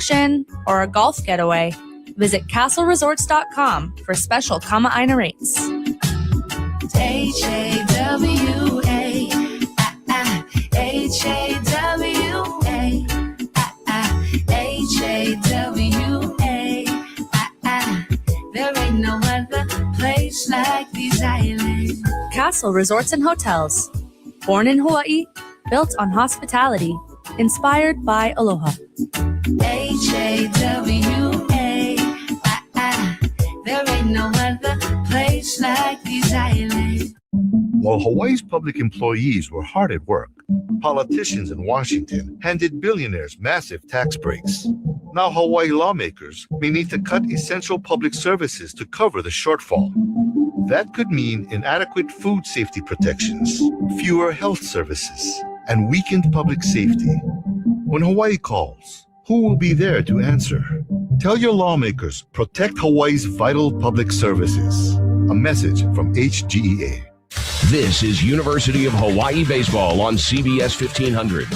function, or a golf getaway, visit castleresorts.com for special Kama'aina rates. H-A-W-A, H-A-W-A, H-A-W-A, there ain't no other place like these islands. Castle Resorts and Hotels. Born in Hawaii, built on hospitality, inspired by aloha. H-A-W-A, there ain't no other place like these islands. While Hawaii's public employees were hard at work, politicians in Washington handed billionaires massive tax breaks. Now Hawaii lawmakers may need to cut essential public services to cover the shortfall. That could mean inadequate food safety protections, fewer health services, and weakened public safety. When Hawaii calls, who will be there to answer? Tell your lawmakers, protect Hawaii's vital public services. A message from HGEA. This is University of Hawaii Baseball on CBS 1500.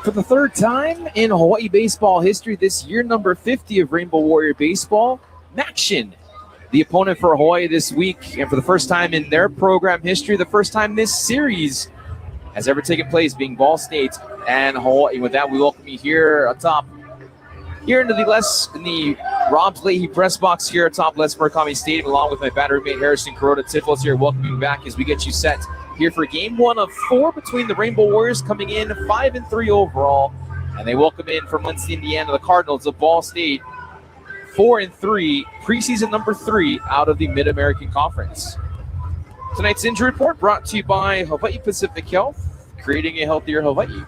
For the third time in Hawaii baseball history this year, number 50 of Rainbow Warrior Baseball, MACtion, the opponent for Hawaii this week. And for the first time in their program history, the first time this series has ever taken place, being Ball State and Hawaii. With that, we welcome you here atop, here into the Rob Leahy press box here atop Les Murakami Stadium, along with my battery mate Harrison Kuroda Tifos here, welcoming you back as we get you set here for game one of 4 between the Rainbow Warriors, coming in 5-3 overall, and they welcome in from Muncie, Indiana, the Cardinals of Ball State, 4-3, preseason number 3 out of the Mid-American Conference. Tonight's injury report brought to you by Hawaii Pacific Health, creating a healthier Hawaii.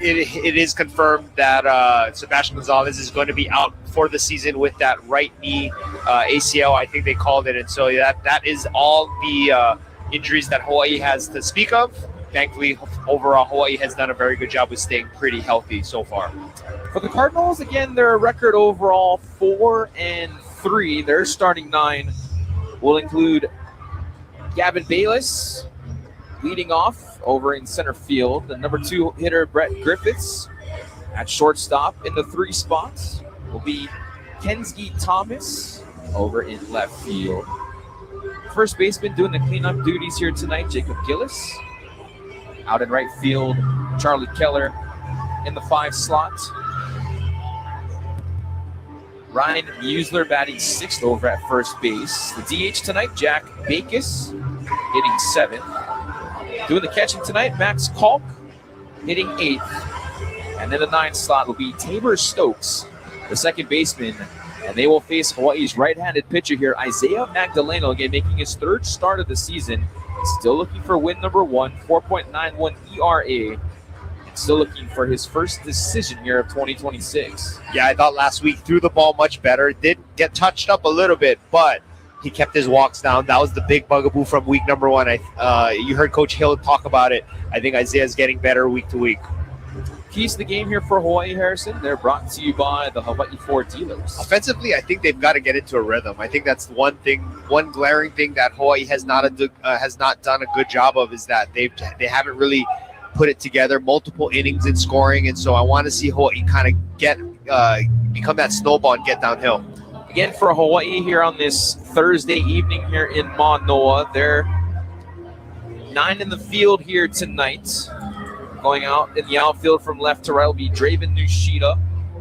It is confirmed that Sebastian Gonzalez is going to be out for the season with that right knee ACL, I think they called it. And so that is all the injuries that Hawaii has to speak of. Thankfully, overall, Hawaii has done a very good job with staying pretty healthy so far. For the Cardinals, again, their record overall 4-3. Their starting 9 will include Gavin Bayless leading off over in center field. The number 2 hitter, Brett Griffiths, at shortstop. In the 3 spots will be Kenzie Thomas over in left field. First baseman doing the cleanup duties here tonight, Jacob Gillis. Out in right field, Charlie Keller in the 5 slot. Ryan Musler batting 6th over at first base. The DH tonight, Jack Bakis, hitting 7th. Doing the catching tonight, Max Kalk, hitting 8th. And then the 9 slot will be Tabor Stokes, the second baseman. And they will face Hawaii's right-handed pitcher here, Isaiah Magdaleno, again making his 3rd start of the season. Still looking for win number 1, 4.91 ERA. And still looking for his first decision here of 2026. Yeah, I thought last week threw the ball much better. Did get touched up a little bit, but he kept his walks down. That was the big bugaboo from week number 1. You heard Coach Hill talk about it. I think Isaiah's getting better week to week. Keys to the game here for Hawaii, Harrison. They're brought to you by the Hawaii Ford dealers. Offensively, I think they've got to get into a rhythm. I think that's one glaring thing that Hawaii has not done a good job of, is that they haven't really put it together. Multiple innings in scoring, and so I want to see Hawaii kind of become that snowball and get downhill. Again, for Hawaii here on this Thursday evening here in Manoa, they're 9 in the field here tonight. Going out in the outfield from left to right will be Draven Nushida,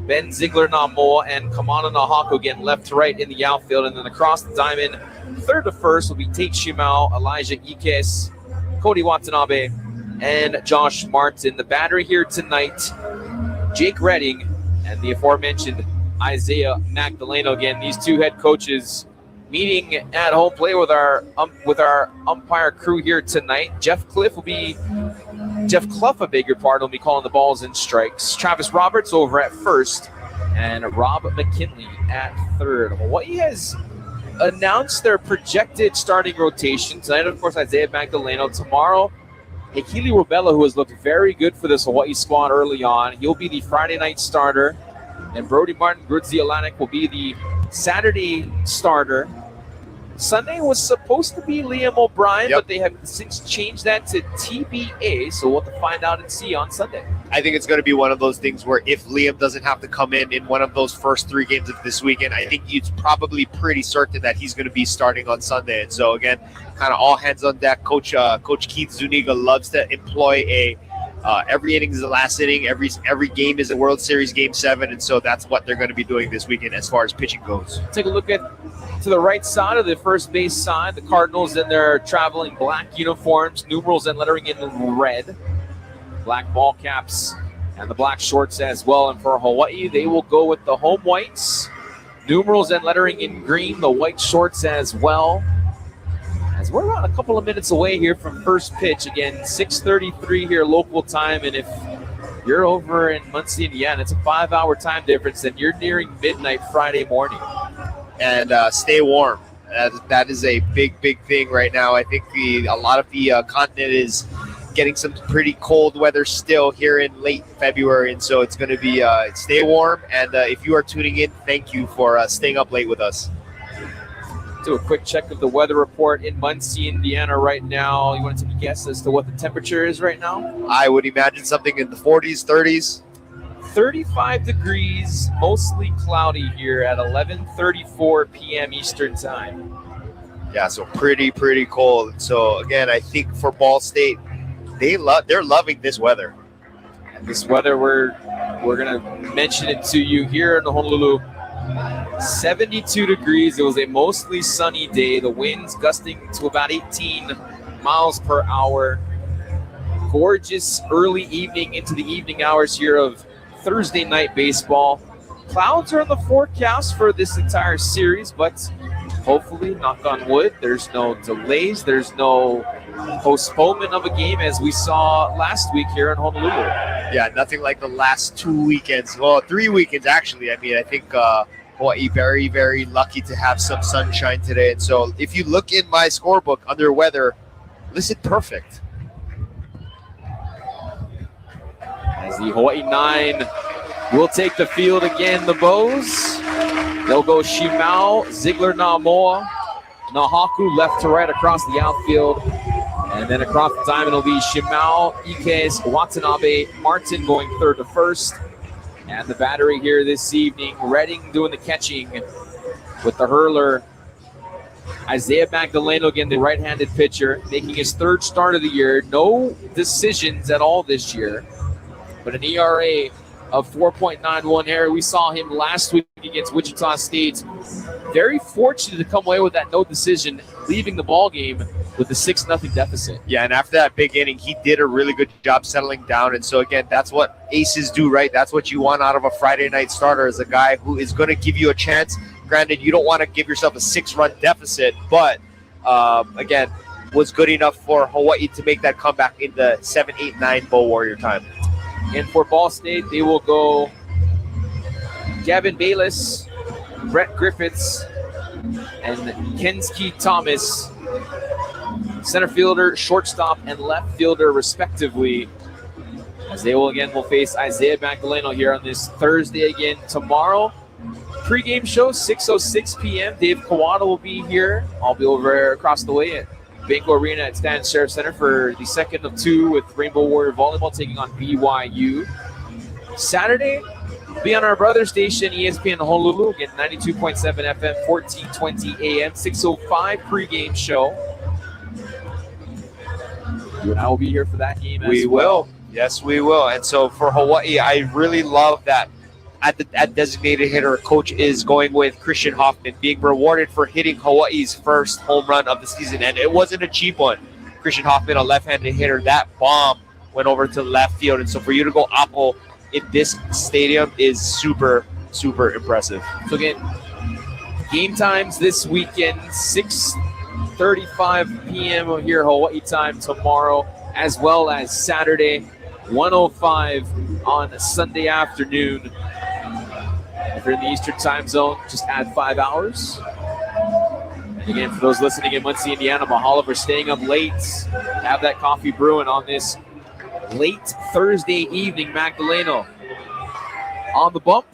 Ben Ziegler-Namoa, and Kamana Nahako again left to right in the outfield. And then across the diamond, 3rd to 1st will be Tate Shimao, Elijah Ikes, Cody Watanabe, and Josh Martin. The battery here tonight, Jake Redding and the aforementioned Isaiah Magdaleno. Again, these 2 head coaches meeting at home play with our umpire crew here tonight. Jeff Clough, will be calling the balls and strikes. Travis Roberts over at first, and Rob McKinley at third. Hawaii has announced their projected starting rotation tonight. Of course, Isaiah Magdaleno. Tomorrow, Hekili Robella, who has looked very good for this Hawaii squad early on, he'll be the Friday night starter, and Brody Martin Grudzielanek will be the Saturday starter. Sunday was supposed to be Liam O'Brien, but they have since changed that to TBA, so we'll have to find out and see on Sunday. I think it's going to be one of those things where if Liam doesn't have to come in one of those first 3 games of this weekend, I think it's probably pretty certain that he's going to be starting on Sunday. And so, again, kind of all hands on deck. Coach Keith Zuniga loves to employ every inning is the last inning. Every game is a World Series Game 7, and so that's what they're going to be doing this weekend as far as pitching goes. Take a look to the right side of the first base side. The Cardinals in their traveling black uniforms, numerals and lettering in red. Black ball caps and the black shorts as well. And for Hawaii, they will go with the home whites, numerals and lettering in green, the white shorts as well. As we're about a couple of minutes away here from first pitch. Again, 6:33 here local time. And if you're over in Muncie, Indiana, it's a 5-hour time difference, and you're nearing midnight Friday morning. And stay warm. That is a big thing right now. I think a lot of the continent is getting some pretty cold weather still here in late February, and so it's going to be stay warm. And if you are tuning in, thank you for staying up late with us. Do a quick check of the weather report in Muncie, Indiana right now. You want to take a guess as to what the temperature is right now? I would imagine something in the 40s, 30s. 35 degrees, mostly cloudy here at 11:34 p.m. Eastern time. Yeah, so pretty cold. So again, I think for Ball State, they're loving this weather. And this weather, we're gonna mention it to you here in Honolulu. 72 degrees. It was a mostly sunny day. The winds gusting to about 18 miles per hour. Gorgeous early evening into the evening hours here of Thursday night baseball. Clouds are in the forecast for this entire series, but hopefully, knock on wood, there's no delays. There's no postponement of a game as we saw last week here in Honolulu. Yeah, nothing like the last 2 weekends. Well, 3 weekends, actually. I mean, I think Hawaii very lucky to have some sunshine today. And so if you look in my scorebook under weather, listed perfect. As the Hawaii 9 will take the field again, the Bows. They'll go Shimao, Ziegler, Namoa, Nahaku left to right across the outfield. And then across the diamond will be Shimao, Ikes, Watanabe, Martin going third to first. And the battery here this evening, Redding doing the catching with the hurler. Isaiah Magdaleno, again, the right-handed pitcher, making his 3rd start of the year. No decisions at all this year, but an ERA of 4.91 here. We saw him last week against Wichita State. Very fortunate to come away with that no decision, leaving the ball game with a 6-0 deficit. Yeah, and after that big inning, he did a really good job settling down. And so, again, that's what aces do, right? That's what you want out of a Friday night starter, is a guy who is going to give you a chance. Granted, you don't want to give yourself a 6-run deficit, but, again, was good enough for Hawaii to make that comeback in the 7, 8, 9 Bow Warrior time. And for Ball State, they will go Gavin Bayless, Brett Griffiths, and Kensuke Thomas, center fielder, shortstop, and left fielder, respectively, as they will face Isaiah Magdaleno here on this Thursday again tomorrow. Pre-game show, 6:06 p.m. Dave Kawada will be here. I'll be over across the way at Banco Arena at Stan Sheriff Center for the second of 2 with Rainbow Warrior Volleyball taking on BYU. Saturday, be on our brother station, ESPN Honolulu, again, 92.7 FM, 1420 AM, 6:05 pregame show. You and I will be here for that game as well. We will. Yes, we will. And so for Hawaii, I really love that at designated hitter, coach is going with Christian Hoffman, being rewarded for hitting Hawaii's first home run of the season. And it wasn't a cheap one. Christian Hoffman, a left-handed hitter, that bomb went over to left field. And so for you to go Apple in this stadium is super impressive. So again, Game times this weekend, 6:35 p.m. here Hawaii time tomorrow, as well as Saturday, 1:05 on Sunday afternoon. If you're in the Eastern time zone, just add 5 hours. And again, for those listening in Muncie, Indiana, Mahalo for staying up late. Have that coffee brewing on this late Thursday evening. Magdaleno on the bump.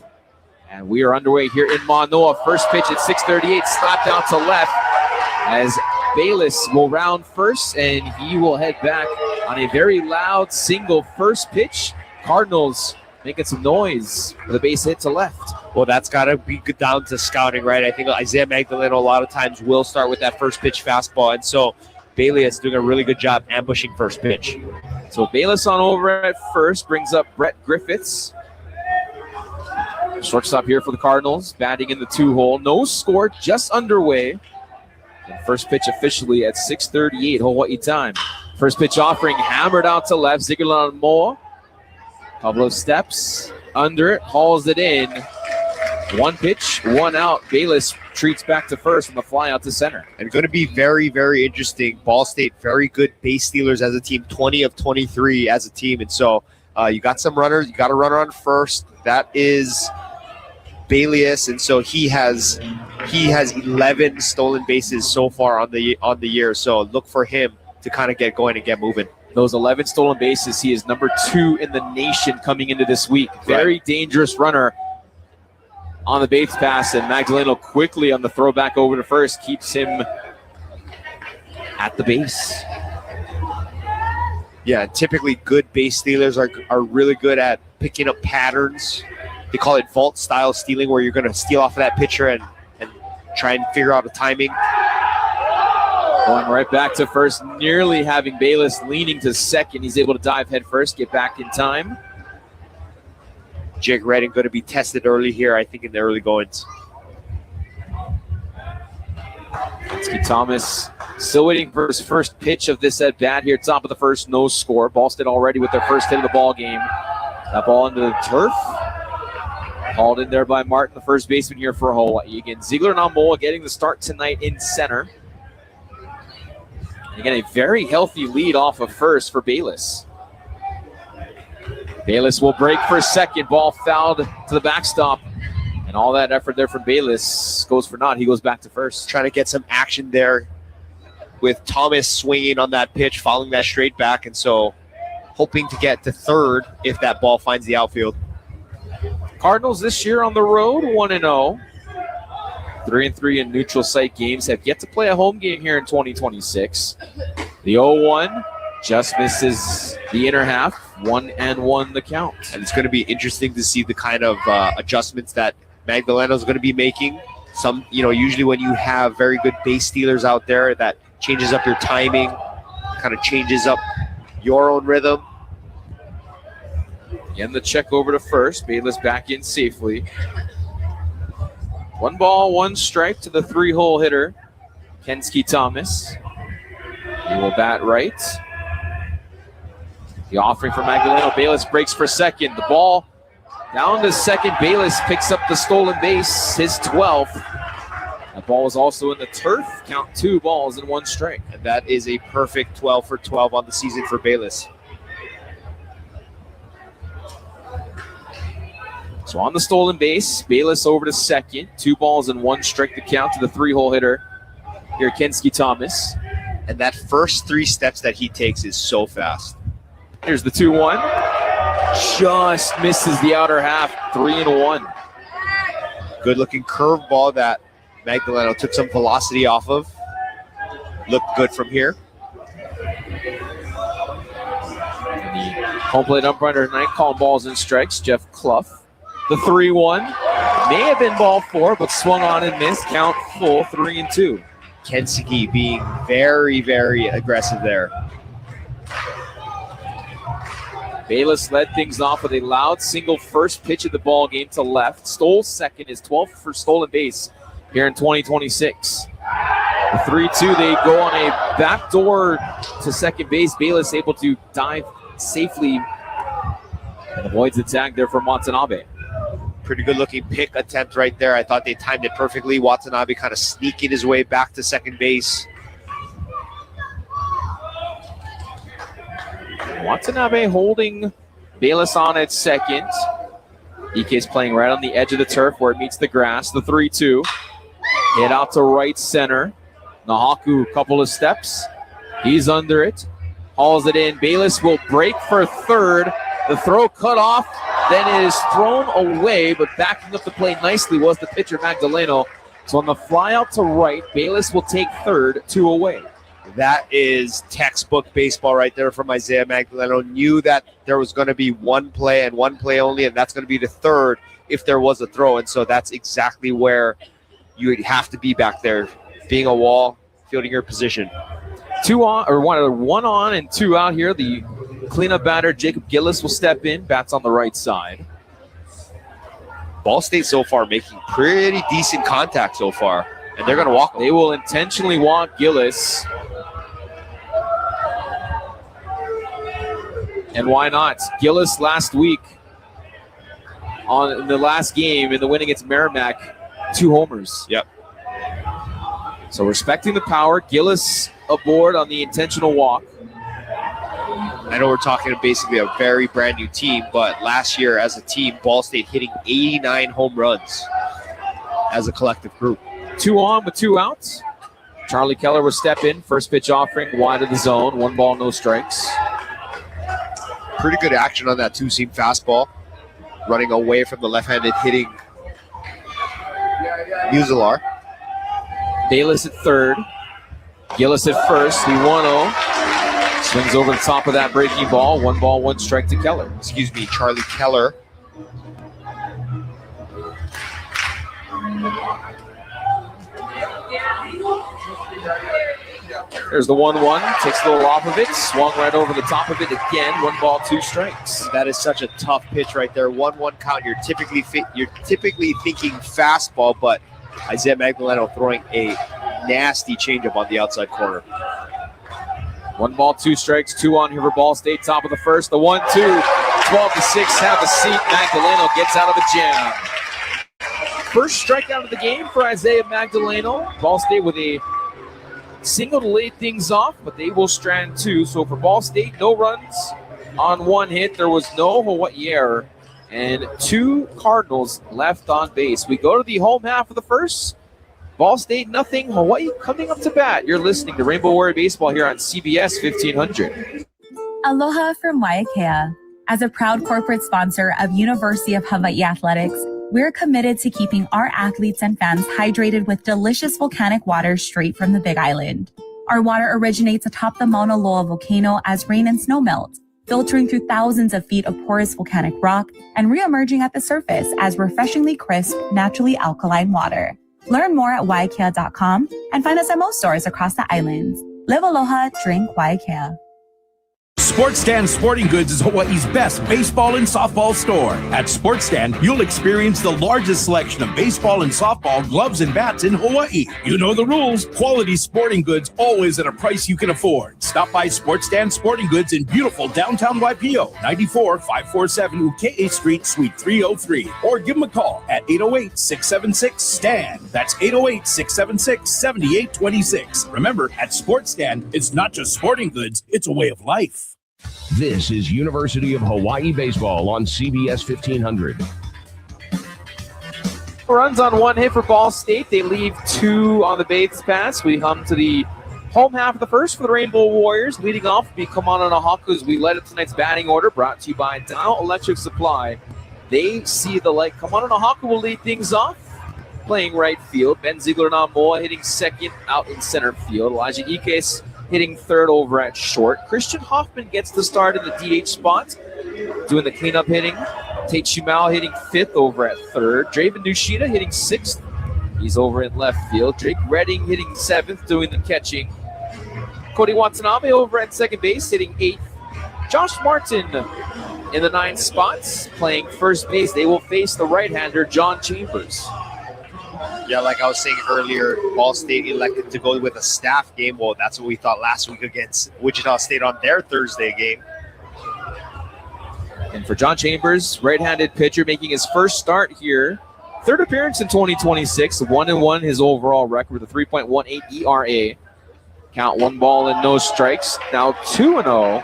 And we are underway here in Manoa. First pitch at 6:38, slapped out to left as Bayless will round first, and he will head back on a very loud single first pitch. Cardinals making some noise with a base hit to left. Well, that's got to be good down to scouting, right? I think Isaiah Magdaleno a lot of times will start with that first pitch fastball, and so Bayless doing a really good job ambushing first pitch. So Bayless on over at first brings up Brett Griffiths. Shortstop here for the Cardinals, batting in the 2-hole. No score, just underway. And first pitch officially at 6:38 Hawaii time. First pitch offering hammered out to left. Zigalan Moa. Couple of steps under it, hauls it in. One pitch, one out. Bayless treats back to first from a fly out to center. And going to be very, very interesting. Ball State, very good base stealers as a team, 20 of 23 as a team. And so you got some runners. You got a runner on first. That is Bayless, and so he has 11 stolen bases so far on the year. So look for him to kind of get going and get moving. Those 11 stolen bases, he is number 2 in the nation coming into this week. Very dangerous runner on the base pass, and Magdaleno quickly on the throwback over to first keeps him at the base. Yeah, typically good base stealers are really good at picking up patterns. They call it vault style stealing, where you're going to steal off of that pitcher and try and figure out a timing. Going right back to first, nearly having Bayless leaning to second. He's able to dive head first, get back in time. Jake Redding going to be tested early here, I think, in the early goings. Kensky Thomas still waiting for his first pitch of this at bat here, top of the first, no score. Ball State already with their first hit of the ball game. That ball into the turf. Hauled in there by Martin, the first baseman here for Hawaii. Again, Ziegler and Amoa getting the start tonight in center. And again, a very healthy lead off of first for Bayless. Bayless will break for second. Ball fouled to the backstop. And all that effort there from Bayless goes for naught. He goes back to first. Trying to get some action there with Thomas swinging on that pitch, following that straight back. And so hoping to get to third if that ball finds the outfield. Cardinals this year on the road, 1-0. 3-3 in neutral site games. Have yet to play a home game here in 2026. The 0-1 just misses the inner half. 1-1 the count. And it's going to be interesting to see the kind of adjustments that Magdaleno is going to be making. Some, usually when you have very good base stealers out there, that changes up your timing, kind of changes up your own rhythm. Again, the check over to first. Bayless back in safely. 1 ball, 1 strike to the 3-hole hitter, Kensky Thomas. He will bat right. The offering for Magdaleno. Bayless breaks for second. The ball down to second. Bayless picks up the stolen base, his 12th. That ball was also in the turf. Count 2 balls and 1 strike. And that is a perfect 12 for 12 on the season for Bayless. So on the stolen base, Bayless over to second. 2 balls and 1 strike to count to the 3-hole hitter here, Kensky Thomas. And that first 3 steps that he takes is so fast. Here's the 2-1. Just misses the outer half. 3-1. Good looking curveball that Magdaleno took some velocity off of. Looked good from here. And the home plate umpire tonight calling balls and strikes, Jeff Clough. The 3-1 may have been ball 4, but swung on and missed. Count full, 3-2. Kensky being very, very aggressive there. Bayless led things off with a loud single first pitch of the ball game to left. Stole second, his 12th for stolen base here in 2026. The 3-2, they go on a backdoor to second base. Bayless able to dive safely and avoids the tag there from Watanabe. Pretty good looking pick attempt right there. I thought they timed it perfectly. Watanabe kind of sneaking his way back to second base. Watanabe holding Bayless on at second. Ike's playing right on the edge of the turf where it meets the grass. The 3-2. Hit out to right center. Nahaku, a couple of steps. He's under it. Hauls it in. Bayless will break for third. The throw cut off. Then it is thrown away, but backing up the play nicely was the pitcher, Magdaleno. So on the fly out to right, Bayless will take third, 2 away. That is textbook baseball right there from Isaiah Magdaleno. Knew that there was going to be one play and one play only, and that's going to be the third if there was a throw. And so that's exactly where you would have to be back there, being a wall, fielding your position. One on and 2 out here. The cleanup batter, Jacob Gillis, will step in. Bats on the right side. Ball State so far making pretty decent contact so far, and they're going to walk him. They will intentionally walk Gillis. And why not? Gillis last week in the last game in the win against Merrimack, 2 homers. Yep. So respecting the power, Gillis aboard on the intentional walk. I know we're talking basically a very brand new team, but last year as a team, Ball State hitting 89 home runs as a collective group. 2 on with 2 outs. Charlie Keller will step in. First pitch offering wide of the zone. 1 ball, no strikes. Pretty good action on that 2-seam fastball. Running away from the left-handed hitting Muzilar. Bayless at third. Gillis at first. The 1-0. Swings over the top of that breaking ball. 1 ball, 1 strike to Keller. Excuse me, Charlie Keller. There's the 1-1. Takes a little off of it. Swung right over the top of it again. 1 ball, 2 strikes. That is such a tough pitch right there. 1-1 count. You're typically thinking fastball, but Isaiah Magdaleno throwing a nasty changeup on the outside corner. 1 ball, 2 strikes. 2 on here for Ball State. Top of the first. The 1-2. 12-6. Have a seat. Magdaleno gets out of a jam. First strikeout of the game for Isaiah Magdaleno. Ball State with a single to lay things off, but they will strand 2. So for Ball State, no runs on 1 hit. There was no Hawaii error, and 2 Cardinals left on base. We go to the home half of the first. Ball State, nothing. Hawaii coming up to bat. You're listening to Rainbow Warrior Baseball here on CBS 1500. Aloha from Waiakea. As a proud corporate sponsor of University of Hawaii Athletics, we're committed to keeping our athletes and fans hydrated with delicious volcanic water straight from the Big Island. Our water originates atop the Mauna Loa volcano as rain and snow melt, filtering through thousands of feet of porous volcanic rock and re-emerging at the surface as refreshingly crisp, naturally alkaline water. Learn more at waiakea.com and find us at most stores across the islands. Live aloha, drink Waiakea. Sports Stand Sporting Goods is Hawaii's best baseball and softball store. At Sports Stand, you'll experience the largest selection of baseball and softball gloves and bats in Hawaii. You know the rules. Quality sporting goods always at a price you can afford. Stop by Sports Stand Sporting Goods in beautiful downtown Waipio, 94-547 Uke'e Street, Suite 303. Or give them a call at 808-676-STAN. That's 808-676-7826. Remember, at Sports Stand, it's not just sporting goods, it's a way of life. This is University of Hawaii Baseball on CBS 1500. Runs on 1 hit for Ball State. They leave 2 on the base pass. We come to the home half of the first for the Rainbow Warriors. Leading off will be Kamana Nahaku as we led up tonight's batting order, brought to you by Dow Electric Supply. They see the light. Kamana Nahaku will lead things off, playing right field. Ben Ziegler-Namoa hitting second out in center field. Elijah Ikes hitting third over at short. Christian Hoffman gets the start in the DH spot, doing the cleanup hitting. Tate Shumao hitting fifth over at third. Draven Nushida hitting sixth. He's over in left field. Drake Redding hitting seventh, doing the catching. Cody Watanabe over at second base, hitting eighth. Josh Martin in the ninth spots, playing first base. They will face the right-hander, John Chambers. Yeah, like I was saying earlier, Ball State elected to go with a staff game. Well, that's what we thought last week against Wichita State on their Thursday game. And for John Chambers, right-handed pitcher making his first start here. Third appearance in 2026, 1-1 his overall record with a 3.18 ERA. Count 1 ball and no strikes. Now 2-0.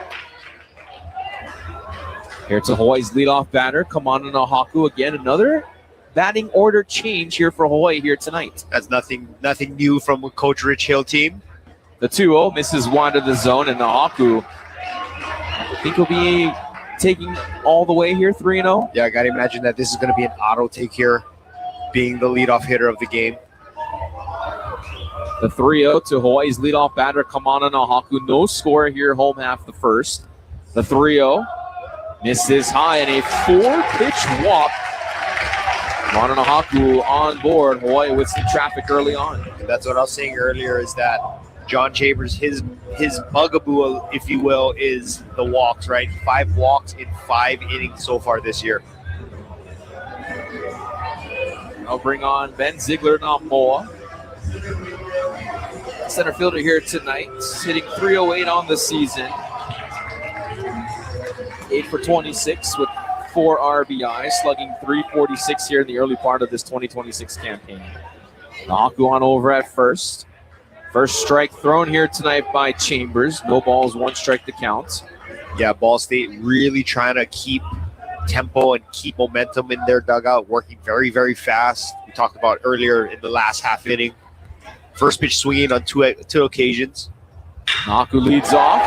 Here to Hawaii's leadoff batter, Kamana Nahaku again. Another batting order change here for Hawaii here tonight. That's nothing new from Coach Rich Hill team. The 2-0 misses wide of the zone, and Nahaku, I think he'll be taking all the way here, 3-0. Yeah, I got to imagine that this is going to be an auto take here, being the leadoff hitter of the game. The 3-0 to Hawaii's leadoff batter, Kamana Nahaku. No score here, home half the first. The 3-0 misses high, and a 4-pitch walk. Kamana Nahaku on board. Hawaii with some traffic early on. And that's what I was saying earlier, is that John Chambers, his bugaboo, if you will, is the walks, right? 5 walks in 5 innings so far this year. I'll bring on Ben Ziegler-Namoa. Center fielder here tonight, hitting .308 on the season. 8 for 26 with 4 RBIs, slugging .346 here in the early part of this 2026 campaign. Nahaku on over at first. First strike thrown here tonight by Chambers. No balls, 1 strike to count. Yeah, Ball State really trying to keep tempo and keep momentum in their dugout, working very, very fast. We talked about earlier in the last half inning. First pitch swinging on two occasions. Nahaku leads off.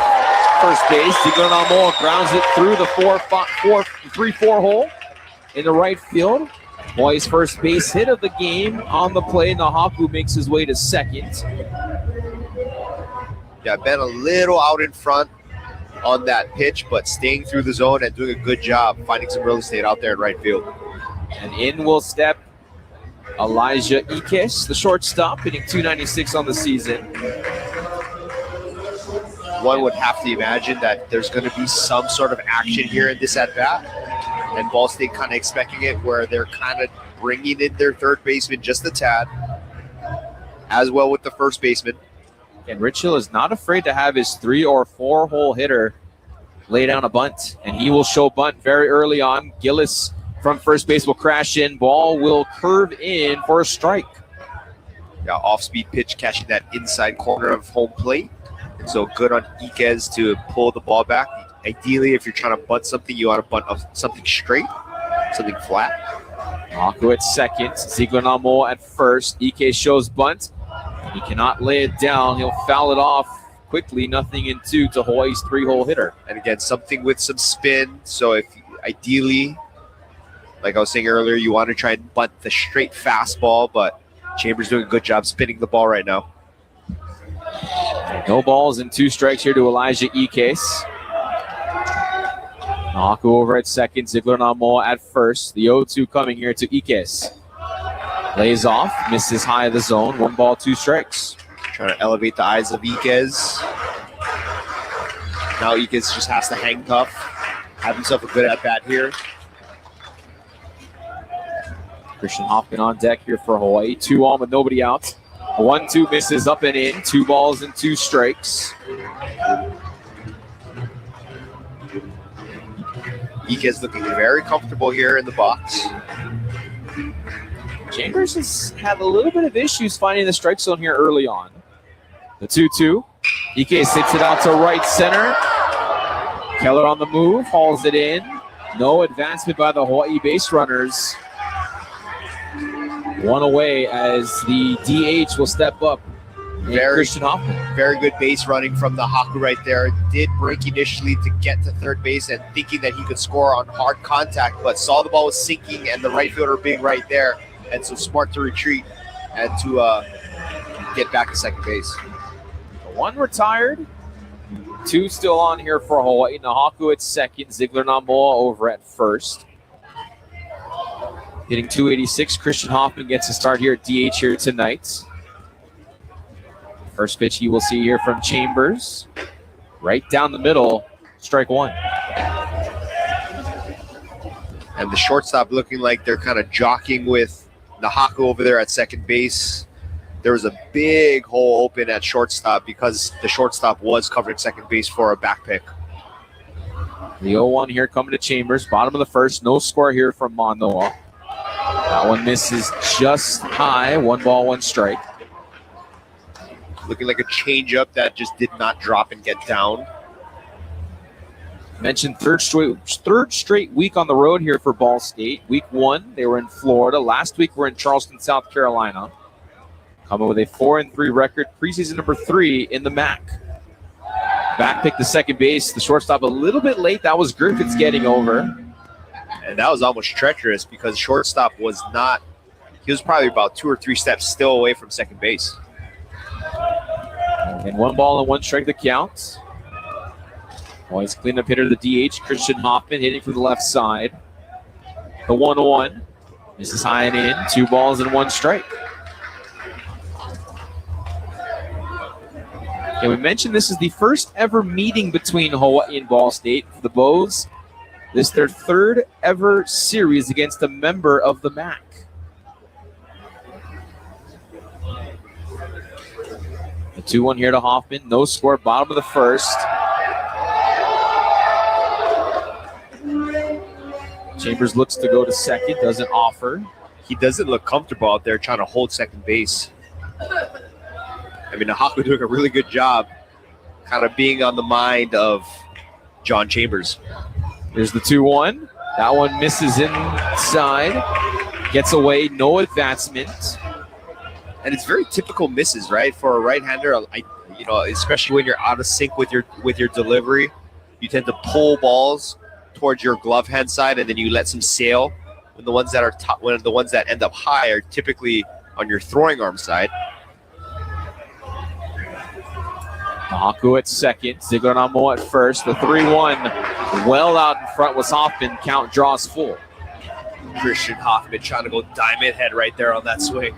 First base, Ziegler-Namoa grounds it through the 3-4 hole in the right field. Hawaii's first base hit of the game on the play. Nahaku makes his way to second. Yeah, been a little out in front on that pitch, but staying through the zone and doing a good job finding some real estate out there in right field. And in will step Elijah Ikes, the shortstop, hitting .296 on the season. One would have to imagine that there's going to be some sort of action here in this at-bat. And Ball State kind of expecting it, where they're kind of bringing in their third baseman just a tad, as well with the first baseman. And Rich Hill is not afraid to have his 3 or 4 hole hitter lay down a bunt. And he will show bunt very early on. Gillis from first base will crash in. Ball will curve in for a strike. Yeah, off-speed pitch catching that inside corner of home plate. So good on Ikes to pull the ball back. Ideally, if you're trying to bunt something, you want to bunt something straight, something flat. Nahaku at second. Ziegler-Namoa at first. Ike shows bunt. He cannot lay it down. He'll foul it off quickly. 0-2 to Hawaii's 3-hole hitter. And again, something with some spin. So if ideally, like I was saying earlier, you want to try and bunt the straight fastball, but Chambers doing a good job spinning the ball right now. No balls and 2 strikes here to Elijah Ikes. Nahaku over at second. Ziegler-Namoa at first. The 0-2 coming here to Ikes. Lays off, misses high of the zone. 1 ball, 2 strikes. Trying to elevate the eyes of Ikes. Now Ikes just has to hang tough, have himself a good at-bat here. Christian Hoffman on deck here for Hawaii. 2 on with nobody out. 1-2 misses up and in. 2 balls and 2 strikes. Ikes looking very comfortable here in the box. Chambers has had a little bit of issues finding the strike zone here early on. The 2-2. Ike hits it out to right center. Keller on the move, hauls it in. No advancement by the Hawaii base runners. 1 away as the DH will step up. Christian Hoffman. Very good base running from the Haku right there. Did break initially to get to third base and thinking that he could score on hard contact, but saw the ball was sinking and the right fielder being right there. And so smart to retreat and to get back to second base. 1 retired. 2 still on here for Hawaii. Nahaku at second. Ziegler-Namoa over at first. Hitting .286. Christian Hoffman gets a start here at DH here tonight. First pitch you will see here from Chambers. Right down the middle. Strike 1. And the shortstop looking like they're kind of jockeying with Nahaku over there at second base. There was a big hole open at shortstop because the shortstop was covering second base for a back pick. The 0-1 here coming to Chambers. Bottom of the first. No score here from Manoa. That one misses just high. 1 ball, 1 strike. Looking like a changeup that just did not drop and get down. Mentioned third straight week on the road here for Ball State. Week 1, they were in Florida. Last week, we're in Charleston, South Carolina. Coming with a 4-3 record. Preseason number 3 in the MAC. Back pick to second base. The shortstop a little bit late. That was Griffiths getting over. And that was almost treacherous because shortstop was not, he was probably about 2 or 3 steps still away from second base. And 1 ball and 1 strike the count. Always cleanup hitter, the DH, Christian Hoffman hitting from the left side. The 1-1. This is high and in. 2 balls and 1 strike. And we mentioned this is the first ever meeting between Hawaii and Ball State. For the Bows, this is their 3rd ever series against a member of the MAC. The 2-1 here to Hoffman. No score, bottom of the first. Chambers looks to go to second, doesn't offer. He doesn't look comfortable out there trying to hold second base. I mean, the Haku doing a really good job kind of being on the mind of John Chambers. Here's the 2-1. That one misses inside. Gets away, no advancement. And it's very typical misses, right? For a right-hander, especially when you're out of sync with your delivery, you tend to pull balls towards your glove hand side, and then you let some sail. When the ones that are when the ones that end up high are typically on your throwing arm side. Haku at second, Zigonamo at first. The 3-1 well out in front was Hoffman. Count draws full. Christian Hoffman trying to go diamond head right there on that swing.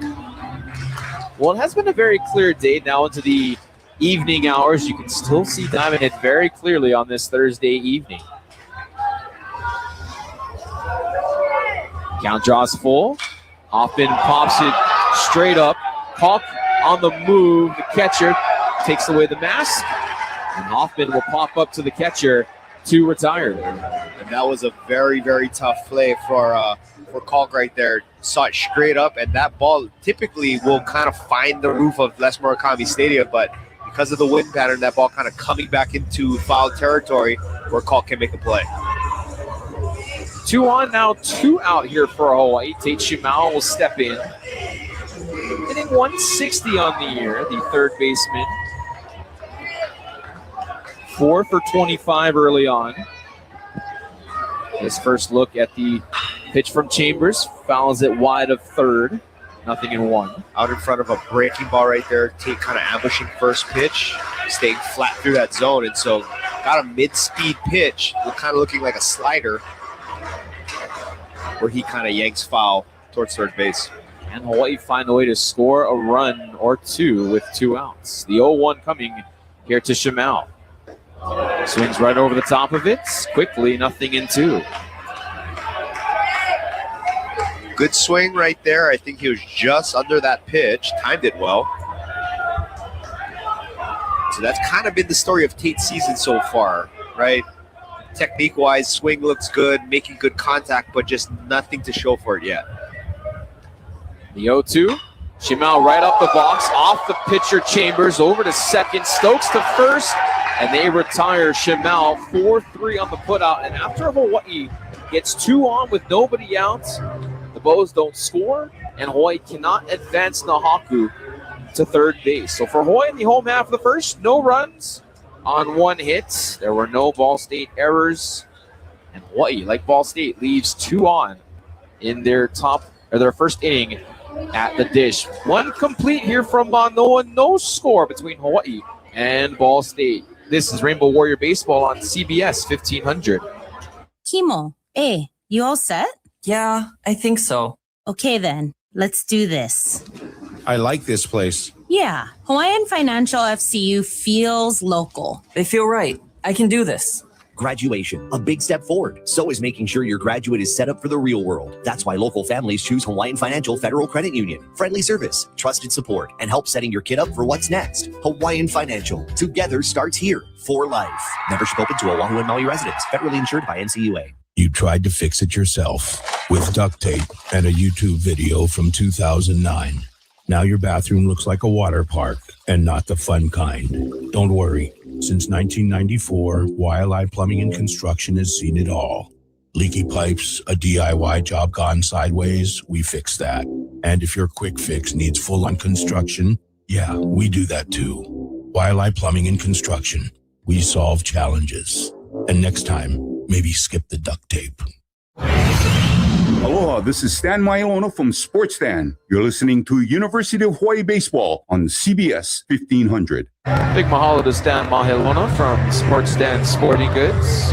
Well, it has been a very clear day now into the evening hours. You can still see diamond head very clearly on this Thursday evening. Count draws full. Hoffman pops it straight up. Hawk on the move. The catcher takes away the mask. And Hoffman will pop up to the catcher to retire. And that was a very, very tough play for Kalk right there. Saw it straight up, and that ball typically will kind of find the roof of Les Murakami Stadium, but because of the wind pattern, that ball kind of coming back into foul territory where Kalk can make a play. 2 on, now 2 out here for Hawaii. Tate Shimao will step in. Hitting 160 on the year, the third baseman. 4 for 25 early on. His first look at the pitch from Chambers. Fouls it wide of third. 0-1. Out in front of a breaking ball right there. Tate kind of ambushing first pitch, staying flat through that zone. And so got a mid-speed pitch, kind of looking like a slider, where he kind of yanks foul towards third base. And Hawaii find a way to score a run or 2 with 2 outs. The 0-1 coming here to Shimao. Swings right over the top of it. Quickly, 0-2. Good swing right there. I think he was just under that pitch. Timed it well. So that's kind of been the story of Tate's season so far, right? Technique-wise, swing looks good, making good contact, but just nothing to show for it yet. The 0-2. Shimao right up the box, off the pitcher Chambers, over to second, Stokes to first, and they retire Shimao 4-3 on the putout. And after Hawaii gets 2 on with nobody out, the Bows don't score, and Hawaii cannot advance Nahaku to third base. So for Hawaii in the home half of the first, no runs on 1 hit. There were no Ball State errors, and Hawaii, like Ball State, leaves 2 on in their first inning at the dish. 1 complete here from Manoa. No score between Hawaii and Ball State. This is Rainbow Warrior Baseball on CBS 1500. Kimo, hey, you all set? Yeah, I think so. Okay then, let's do this. I like this place. Yeah, Hawaiian Financial FCU feels local. They feel right. I can do this. Graduation, a big step forward. So is making sure your graduate is set up for the real world. That's why local families choose Hawaiian Financial Federal Credit Union. Friendly service, trusted support, and help setting your kid up for what's next. Hawaiian Financial. Together starts here for life. Membership open to Oahu and Maui residents. Federally insured by NCUA. You tried to fix it yourself with duct tape and a YouTube video from 2009. Now your bathroom looks like a water park and not the fun kind. Don't worry. Since 1994, Waialae Plumbing and Construction has seen it all. Leaky pipes, a DIY job gone sideways, we fix that. And if your quick fix needs full-on construction, yeah, we do that too. Waialae Plumbing and Construction. We solve challenges. And next time, maybe skip the duct tape. Aloha, this is Stan Maiona from Sports Stan. You're listening to University of Hawaii Baseball on CBS 1500. Big mahalo to Stan Mahelona from Sports Stan Sporting Goods.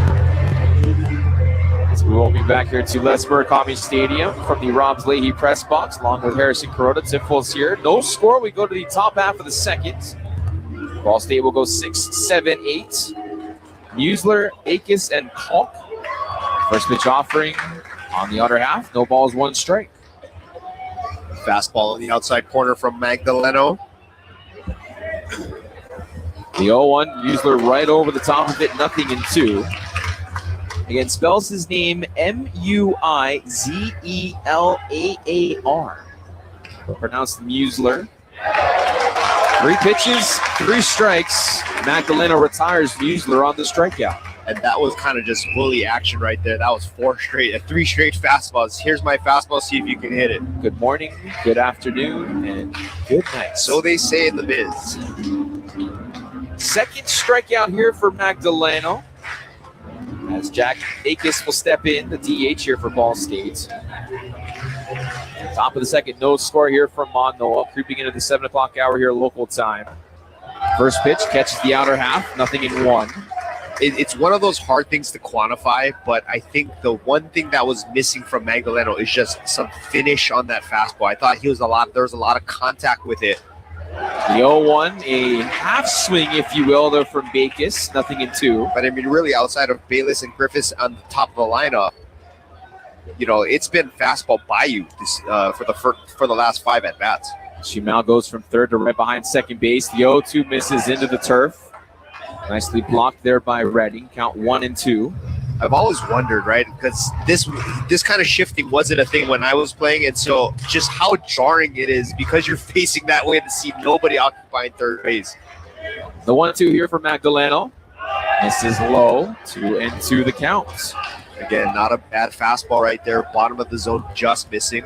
So we will be back here to Les Murakami Stadium from the Robs Leahy press box, along with Harrison Kuroda. Tifo's here. No score. We go to the top half of the second. Ball State will go 6-7-8. Musler, Akis, and Kalk. First pitch offering on the other half. No balls, one strike. Fastball in the outside corner from Magdaleno. The 0-1, Musler right over the top of it, 0-2. Again, spells his name M-U-I-Z-E-L-A-A-R. Pronounced Musler. 3 pitches, 3 strikes. Magdaleno retires Musler on the strikeout. And that was kind of just bully action right there. That was 3 straight fastballs. Here's my fastball, see if you can hit it. Good morning, good afternoon, and good night. So they say in the biz. Second strikeout here for Magdaleno. As Jack Akis will step in, the DH here for Ball State. Top of the second, no score here from Manoa, creeping into the 7 o'clock hour here local time. First pitch, catches the outer half, 0-1. It's one of those hard things to quantify, but I think the one thing that was missing from Magdaleno is just some finish on that fastball. I thought there was a lot of contact with it. The 0-1, a half swing, if you will, though, from Bakis, 0-2. But I mean, really, outside of Bayless and Griffiths on the top of the lineup, you know, it's been fastball by you this, for the last 5 at bats. Shimao goes from third to right behind second base. The 0-2 misses into the turf. Nicely blocked there by Redding. Count 1-2. I've always wondered, right? Because this kind of shifting wasn't a thing when I was playing, and so just how jarring it is because you're facing that way to see nobody occupying third base. The 1-2 here for Magdaleno. This is low. 2-2 the count. Again, not a bad fastball right there. Bottom of the zone, just missing.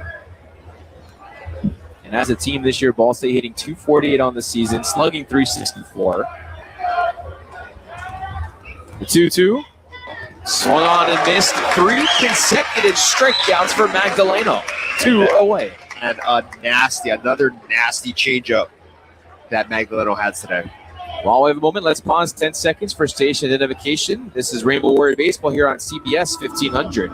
And as a team this year, Ball State hitting .248 on the season, slugging .364. The 2-2. Swung on and missed. 3 consecutive strikeouts for Magdaleno. 2 away. And another nasty changeup that Magdaleno has today. While we have a moment, let's pause 10 seconds for station identification. This is Rainbow Warrior Baseball here on CBS 1500.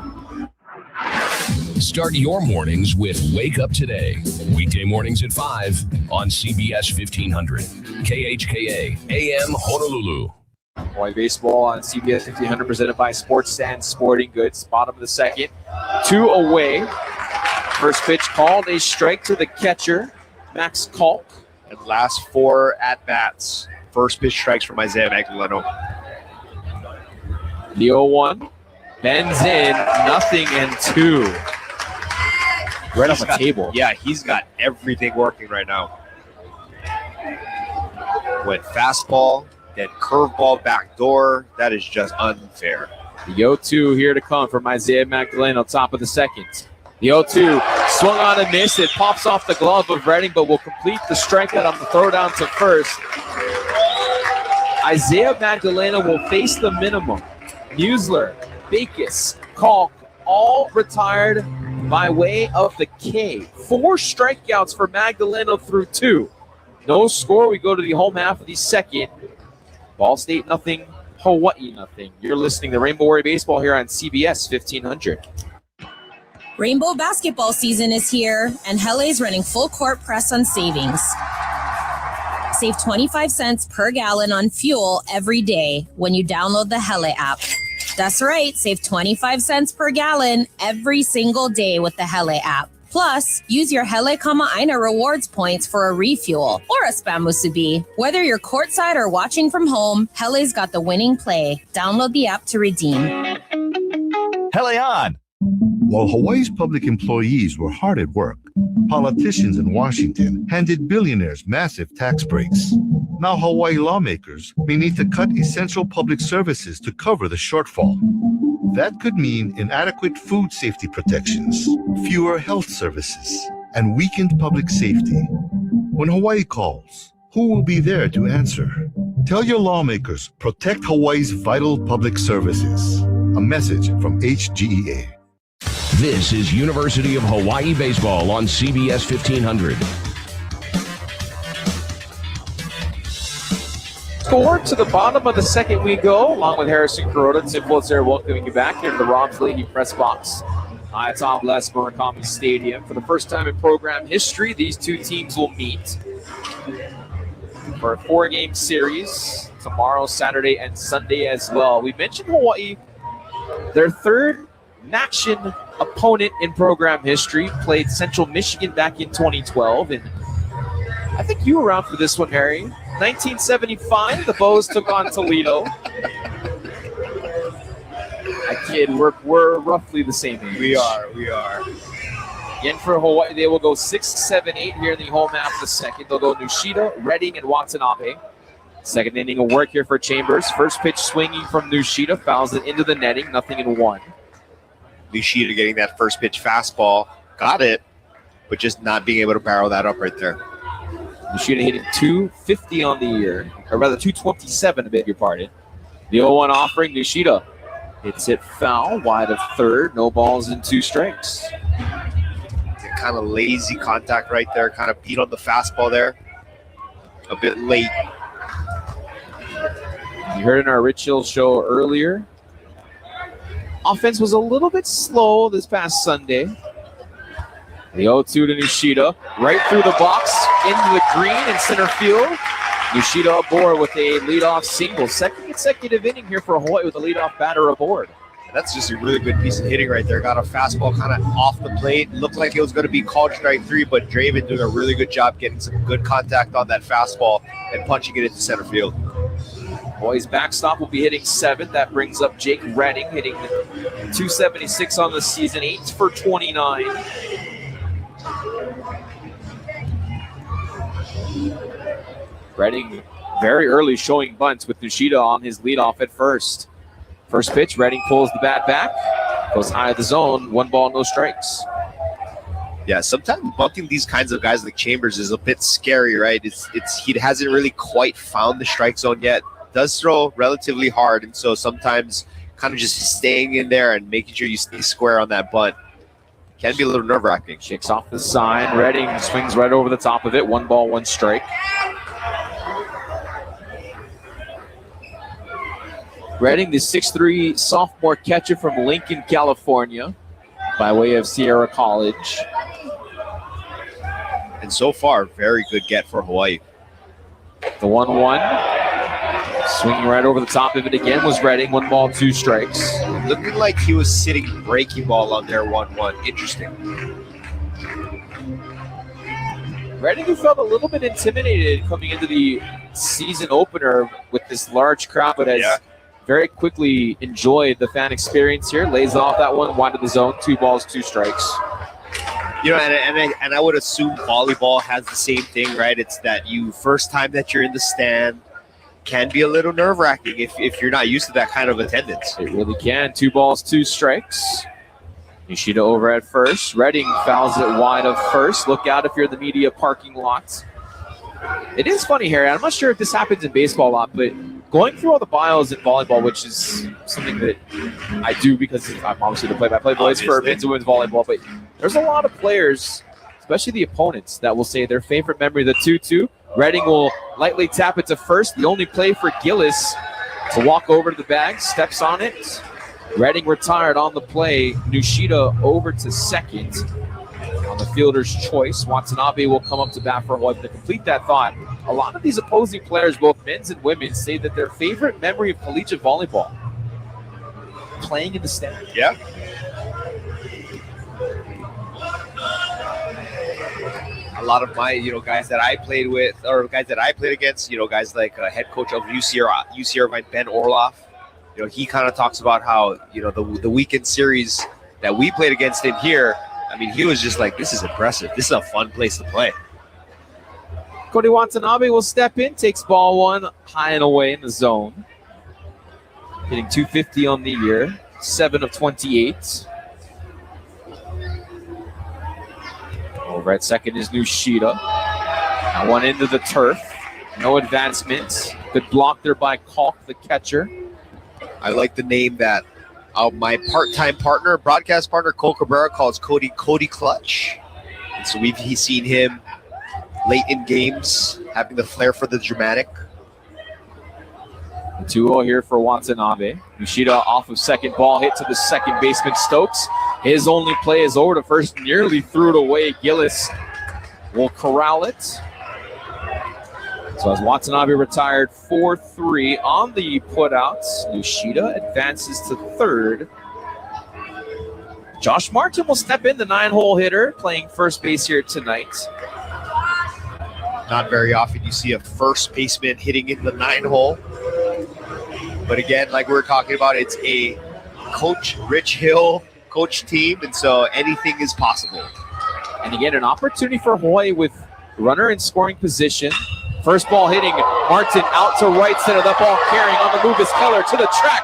Start your mornings with Wake Up Today. Weekday mornings at 5 on CBS 1500. KHKA AM Honolulu. Hawaii Baseball on CBS 1500 presented by Sports Stan Sporting Goods. Bottom of the second. 2 away. First pitch called a strike to the catcher, Max Kalk. And last 4 at-bats. First pitch strikes from Isaiah Magdaleno. The 0-1 bends in, 0-2. Right off the table. Yeah, he's got everything working right now. Went fastball, then curveball backdoor. That is just unfair. The 0-2 here to come from Isaiah Magdaleno, top of the second. The 0-2 swung on and missed. It pops off the glove of Redding, but will complete the strikeout on the throw down to first. Isaiah Magdaleno will face the minimum. Musler, Bakis, Kalk, all retired by way of the K. 4 strikeouts for Magdaleno through 2. No score. We go to the home half of the second. Ball State nothing, Hawaii nothing. You're listening to Rainbow Warrior Baseball here on CBS 1500. Rainbow basketball season is here, and Hele is running full court press on savings. Save 25 cents per gallon on fuel every day when you download the Hele app. That's right, save 25 cents per gallon every single day with the Hele app. Plus, use your Hele Kama Aina rewards points for a refuel or a spam musubi. Whether you're courtside or watching from home, Hele's got the winning play. Download the app to redeem. Hele on! While Hawaii's public employees were hard at work, politicians in Washington handed billionaires massive tax breaks. Now Hawaii lawmakers may need to cut essential public services to cover the shortfall. That could mean inadequate food safety protections, fewer health services, and weakened public safety. When Hawaii calls, who will be there to answer? Tell your lawmakers, protect Hawaii's vital public services. A message from HGEA. This is University of Hawaii Baseball on CBS 1500. Score to the bottom of the second we go, along with Harrison Kuroda. Tim Phillips there welcoming you back here to the Rob's Lady press box atop Les Murakami Stadium. For the first time in program history, these two teams will meet for a 4-game series tomorrow, Saturday, and Sunday as well. We mentioned Hawaii, their third MACtion opponent in program history, played Central Michigan back in 2012. And I think you were around for this one, Harry. 1975, the Bows took on Toledo. I kid, we're roughly the same age. We are. Again for Hawaii, they will go 6, 7, 8 here in the home half of the second. They'll go Nushida, Redding, and Watanabe. Second inning of work here for Chambers. First pitch swinging from Nushida, fouls it into the netting, 0-1. Nushida getting that first pitch fastball, got it, but just not being able to barrel that up right there. Nushida hitting 250 on the year, or rather 227, I beg your pardon. The 0-1 offering, Nushida hits it foul, wide of third, no balls and 2 strikes. Kind of lazy contact right there, kind of beat on the fastball there. A bit late. You heard in our Rich Hill show earlier, offense was a little bit slow this past Sunday. The 0-2 to Nushida, right through the box, into the green in center field. Nushida aboard with a leadoff single. Second consecutive inning here for Hawaii with a leadoff batter aboard. That's just a really good piece of hitting right there. Got a fastball kind of off the plate. Looked like it was going to be called strike 3, but Draven doing a really good job getting some good contact on that fastball and punching it into center field. Hawaii's backstop will be hitting 7th. That brings up Jake Redding, hitting 276 on the season, 8 for 29. Redding very early showing bunts with Nushida on his leadoff at first. First pitch, Redding pulls the bat back, goes high of the zone, 1 ball, no strikes. Yeah, sometimes bunting these kinds of guys like Chambers is a bit scary, right? He hasn't really quite found the strike zone yet. Does throw relatively hard, and so sometimes kind of just staying in there and making sure you stay square on that bunt can be a little nerve-wracking. Shakes off the sign. Redding swings right over the top of it. 1 ball, 1 strike. Redding, the 6'3" sophomore catcher from Lincoln, California, by way of Sierra College. And so far, very good get for Hawaii. The 1-1. Swinging right over the top of it again was Redding. 1 ball, 2 strikes. Looking like he was sitting breaking ball on their 1-1. Interesting. Redding, who felt a little bit intimidated coming into the season opener with this large crowd, but has very quickly enjoyed the fan experience here. Lays off that one wide of the zone. 2 balls, 2 strikes. You know, and I would assume volleyball has the same thing, right? It's that first time that you're in the stand can be a little nerve-wracking if you're not used to that kind of attendance. It really can. 2 balls, 2 strikes. Yoshida over at first. Redding fouls it wide of first. Look out if you're in the media parking lot. It is funny, Harry. I'm not sure if this happens in baseball a lot, but going through all the bios in volleyball, which is something that I do because I'm obviously the play-by-play voice for men's and women's volleyball, but there's a lot of players, especially the opponents, that will say their favorite memory of the 2-2. Redding will lightly tap it to first. The only play for Gillis to walk over to the bag, steps on it. Redding retired on the play. Nushida over to second on the fielder's choice. Watanabe will come up to bat for Hawaii. To complete that thought, a lot of these opposing players, both men's and women's, say that their favorite memory of collegiate volleyball playing in the stand. Yeah. A lot of my, guys that I played with, or guys that I played against, guys like head coach of UC Irvine, Ben Orloff. He kind of talks about how, the weekend series that we played against him here, I mean, he was just like, this is impressive. This is a fun place to play. Cody Watanabe will step in, takes ball one high and away in the zone. Hitting .250 on the year, 7 of 28. Over at second is Nushida. Now one into the turf. No advancement. Good block there by Kalk, the catcher. I like the name that my part-time partner, broadcast partner, Cole Cabrera, calls Cody Clutch. And so we've seen him late in games, having the flair for the dramatic. The 2-0 here for Watanabe. Nushida off of second, ball hit to the second baseman, Stokes. His only play is over to first, nearly threw it away. Gillis will corral it. So as Watanabe retired 4-3 on the putouts, Nushida advances to third. Josh Martin will step in, the 9-hole hitter, playing first base here tonight. Not very often you see a first baseman hitting in the 9-hole. But again, like we were talking about, it's a Coach Rich Hill coach team, and so anything is possible. And again, an opportunity for Hawaii with runner in scoring position. First ball hitting Martin out to right center. That ball carrying on the move is Keller to the track.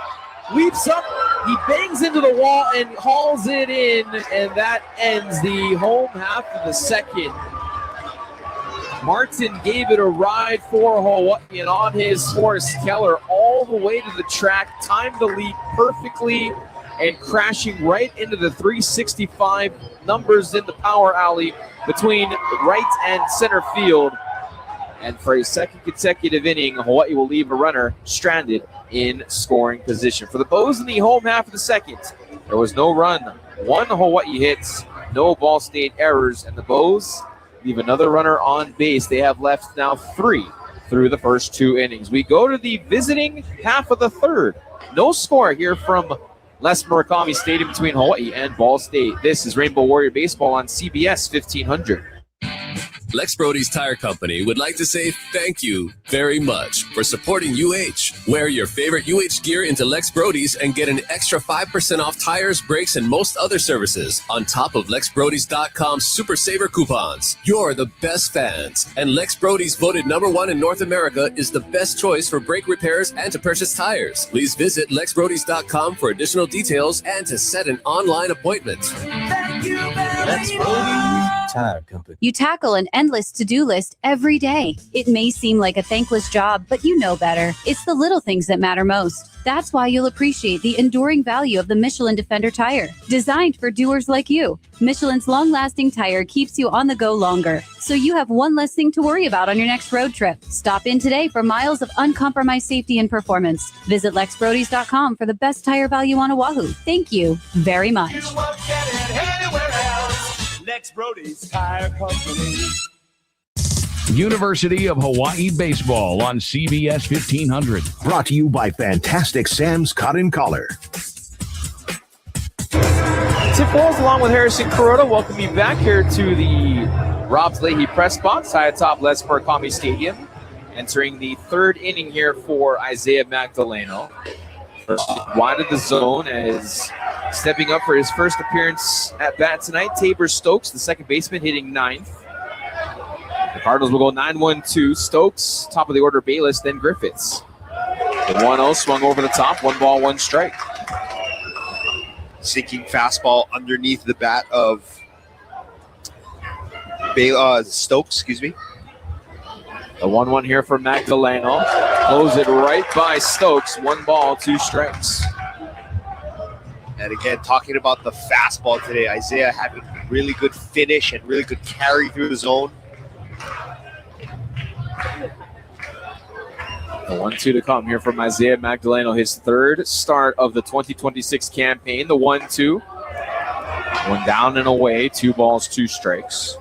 Leaps up, he bangs into the wall and hauls it in, and that ends the home half of the second. Martin gave it a ride for Hawaii, and on his horse, Keller all the way to the track, timed the lead perfectly, and crashing right into the 365 numbers in the power alley between right and center field. And for a second consecutive inning, Hawaii will leave a runner stranded in scoring position. For the Bows in the home half of the second, there was no run, 1 Hawaii hits, no Ball State errors, and the Bows leave another runner on base. They have left now 3 through the first 2 innings. We go to the visiting half of the third. No score here from Les Murakami Stadium between Hawaii and Ball State. This is Rainbow Warrior Baseball on CBS 1500. Lex Brody's Tire Company would like to say thank you very much for supporting UH. Wear your favorite UH gear into Lex Brody's and get an extra 5% off tires, brakes, and most other services on top of LexBrodys.com Super Saver coupons. You're the best fans, and Lex Brody's voted #1 in North America is the best choice for brake repairs and to purchase tires. Please visit LexBrodys.com for additional details and to set an online appointment. Thank you, Lex Brody's Tire Company. You tackle an endless to-do list every day. It may seem like a thankless job, but you know better. It's the little things that matter most. That's why you'll appreciate the enduring value of the Michelin Defender tire. Designed for doers like you, Michelin's long-lasting tire keeps you on the go longer, so you have one less thing to worry about on your next road trip. Stop in today for miles of uncompromised safety and performance. Visit LexBrodys.com for the best tire value on Oahu. Thank you very much. You won't get it anywhere else. Lex Brody's Tire Company. University of Hawaii Baseball on CBS 1500. Brought to you by Fantastic Sam's Cotton Collar. Tim Walls along with Harrison Kuroda welcome you back here to the Rob Leahy press box high atop Les Murakami Stadium. Entering the third inning here for Isaiah Magdaleno. Wide of the zone as stepping up for his first appearance at bat tonight, Tabor Stokes, the second baseman, hitting 9th. The Cardinals will go 9-1-2. Stokes, top of the order, Bayless, then Griffiths. The 1-0 swung over the top, 1 ball, 1 strike. Sinking fastball underneath the bat of Stokes, excuse me. The 1-1 here for Magdaleno. Close it right by Stokes. 1 ball, 2 strikes. And again, talking about the fastball today, Isaiah having really good finish and really good carry through the zone. The 1-2 to come here from Isaiah Magdaleno, his third start of the 2026 campaign. The 1-2. 1 down and away, 2 balls, 2 strikes.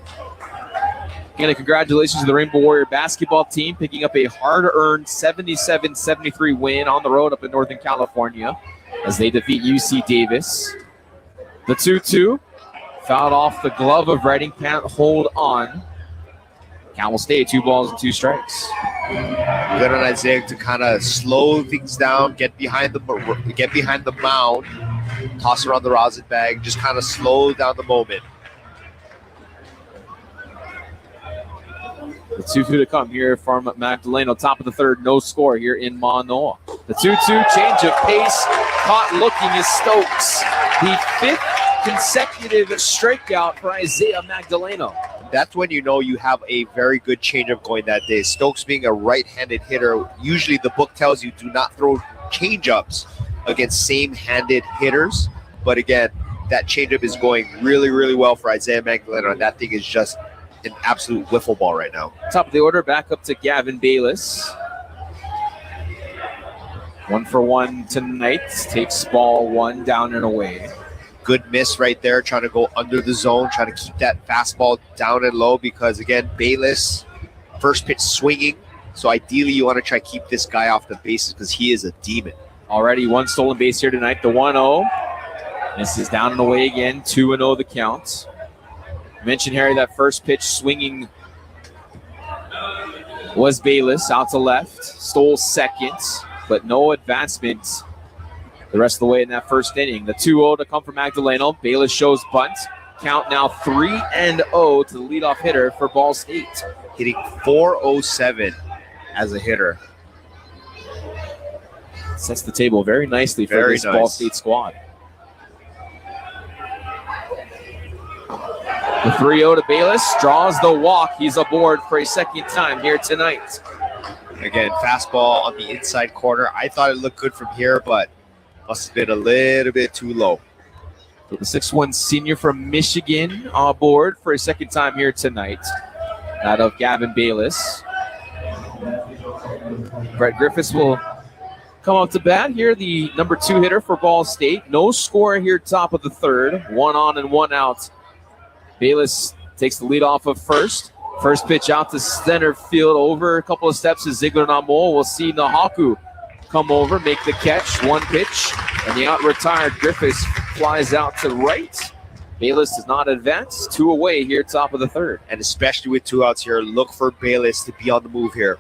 Again, congratulations to the Rainbow Warrior basketball team picking up a hard-earned 77-73 win on the road up in Northern California. as they defeat UC Davis. The 2-2. Fouled off the glove of Reading. Can't hold on. Count will stay 2 balls and 2 strikes. Good on Isaiah to kind of slow things down, get behind the mound, toss around the rosin bag, just kind of slow down the moment. The 2-2 to come here from Magdaleno. Top of the third, no score here in Manoa. The 2-2 change of pace. Caught looking is Stokes. The 5th consecutive strikeout for Isaiah Magdaleno. That's when you know you have a very good changeup going that day. Stokes being a right-handed hitter, usually the book tells you do not throw changeups against same-handed hitters. But again, that changeup is going really, really well for Isaiah Magdaleno, and that thing is just an absolute wiffle ball right now. Top of the order, back up to Gavin Bayless. 1 for 1 tonight. Takes ball 1 down and away. Good miss right there, trying to go under the zone, trying to keep that fastball down and low because, again, Bayless, first pitch swinging. So ideally you want to try to keep this guy off the bases because he is a demon. Already 1 stolen base here tonight. The 1-0. This is down and away again. 2-0 the count. I mentioned, Harry, that first pitch swinging was Bayless out to left. Stole second, but no advancement the rest of the way in that first inning. The 2-0 to come from Magdaleno. Bayless shows bunt. Count now 3-0 to the leadoff hitter for Ball State. Hitting .407 as a hitter. Sets the table very nicely for this Ball State squad. The 3-0 to Bayless draws the walk. He's aboard for a second time here tonight. Again, fastball on the inside corner. I thought it looked good from here, but must have been a little bit too low. So the 6'1" senior from Michigan on board for a second time here tonight. That of Gavin Bayless. Brett Griffiths will come up to bat here, the number 2 hitter for Ball State. No score here top of the third. 1 on and 1 out. Bayless takes the lead off of first. First pitch out to center field over a couple of steps to Ziegler Namo. We'll see Nahaku come over, make the catch, 1 pitch, and the out-retired Griffiths flies out to right. Bayless does not advance. 2 away here, top of the third. And especially with 2 outs here, look for Bayless to be on the move here.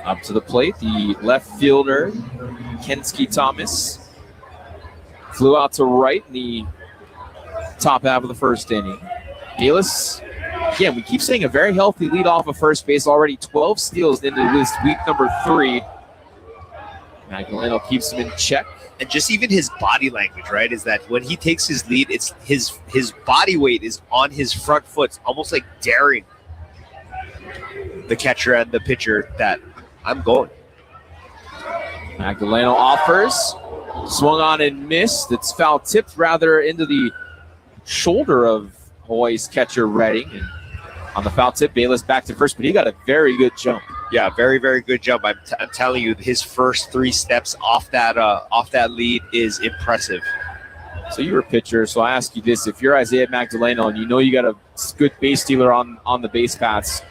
Up to the plate, the left fielder, Kensky Thomas, flew out to right in the top half of the first inning. Bayless, again, we keep saying a very healthy lead off of first base, already 12 steals into this week number 3. Magdaleno keeps him in check. And just even his body language, right, is that when he takes his lead, it's his body weight is on his front foot, almost like daring the catcher and the pitcher that I'm going. Magdaleno offers, swung on and missed. It's foul tipped rather into the shoulder of Hawaii's catcher Reading. And on the foul tip, Bayless back to first, but he got a very good jump. Yeah, very, very good jump. I'm telling you, his first 3 steps off that lead is impressive. So you're a pitcher, so I ask you this. If you're Isaiah Magdaleno and you know you got a good base stealer on the base paths,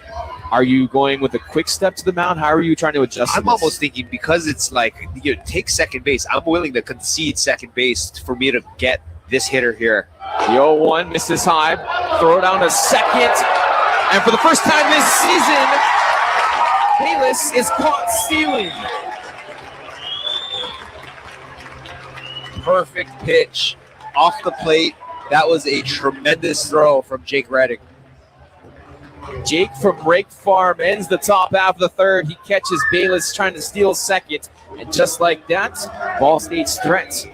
are you going with a quick step to the mound? How are you trying to adjust? I'm almost thinking because it's like, you take second base, I'm willing to concede second base for me to get this hitter here. The 0-1 misses high. Throw down to second. And for the first time this season, Bayless is caught stealing. Perfect pitch off the plate. That was a tremendous throw from Jake Reading. Jake from Rake Farm ends the top half of the third. He catches Bayless trying to steal second. And just like that, Ball State's threat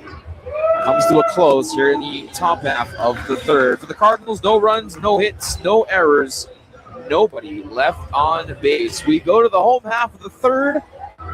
comes to a close here in the top half of the third. For the Cardinals, no runs, no hits, no errors, nobody left on base. We go to the home half of the third.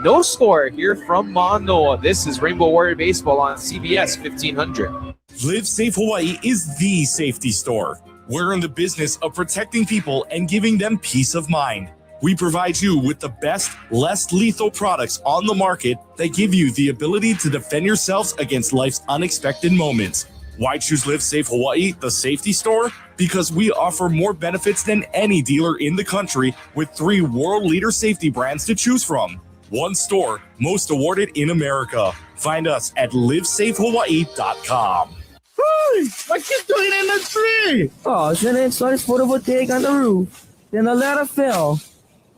No score here from Manoa. This is Rainbow Warrior Baseball on CBS 1500. Live Safe Hawaii is the safety store. We're in the business of protecting people and giving them peace of mind. We provide you with the best, less lethal products on the market that give you the ability to defend yourselves against life's unexpected moments. Why choose Live Safe Hawaii, the safety store? Because we offer more benefits than any dealer in the country with 3 world leader safety brands to choose from. One store, most awarded in America. Find us at livesafehawaii.com. Hey, what you doing in the tree? Oh, so then saw this photovoltaic on the roof. Then the ladder fell.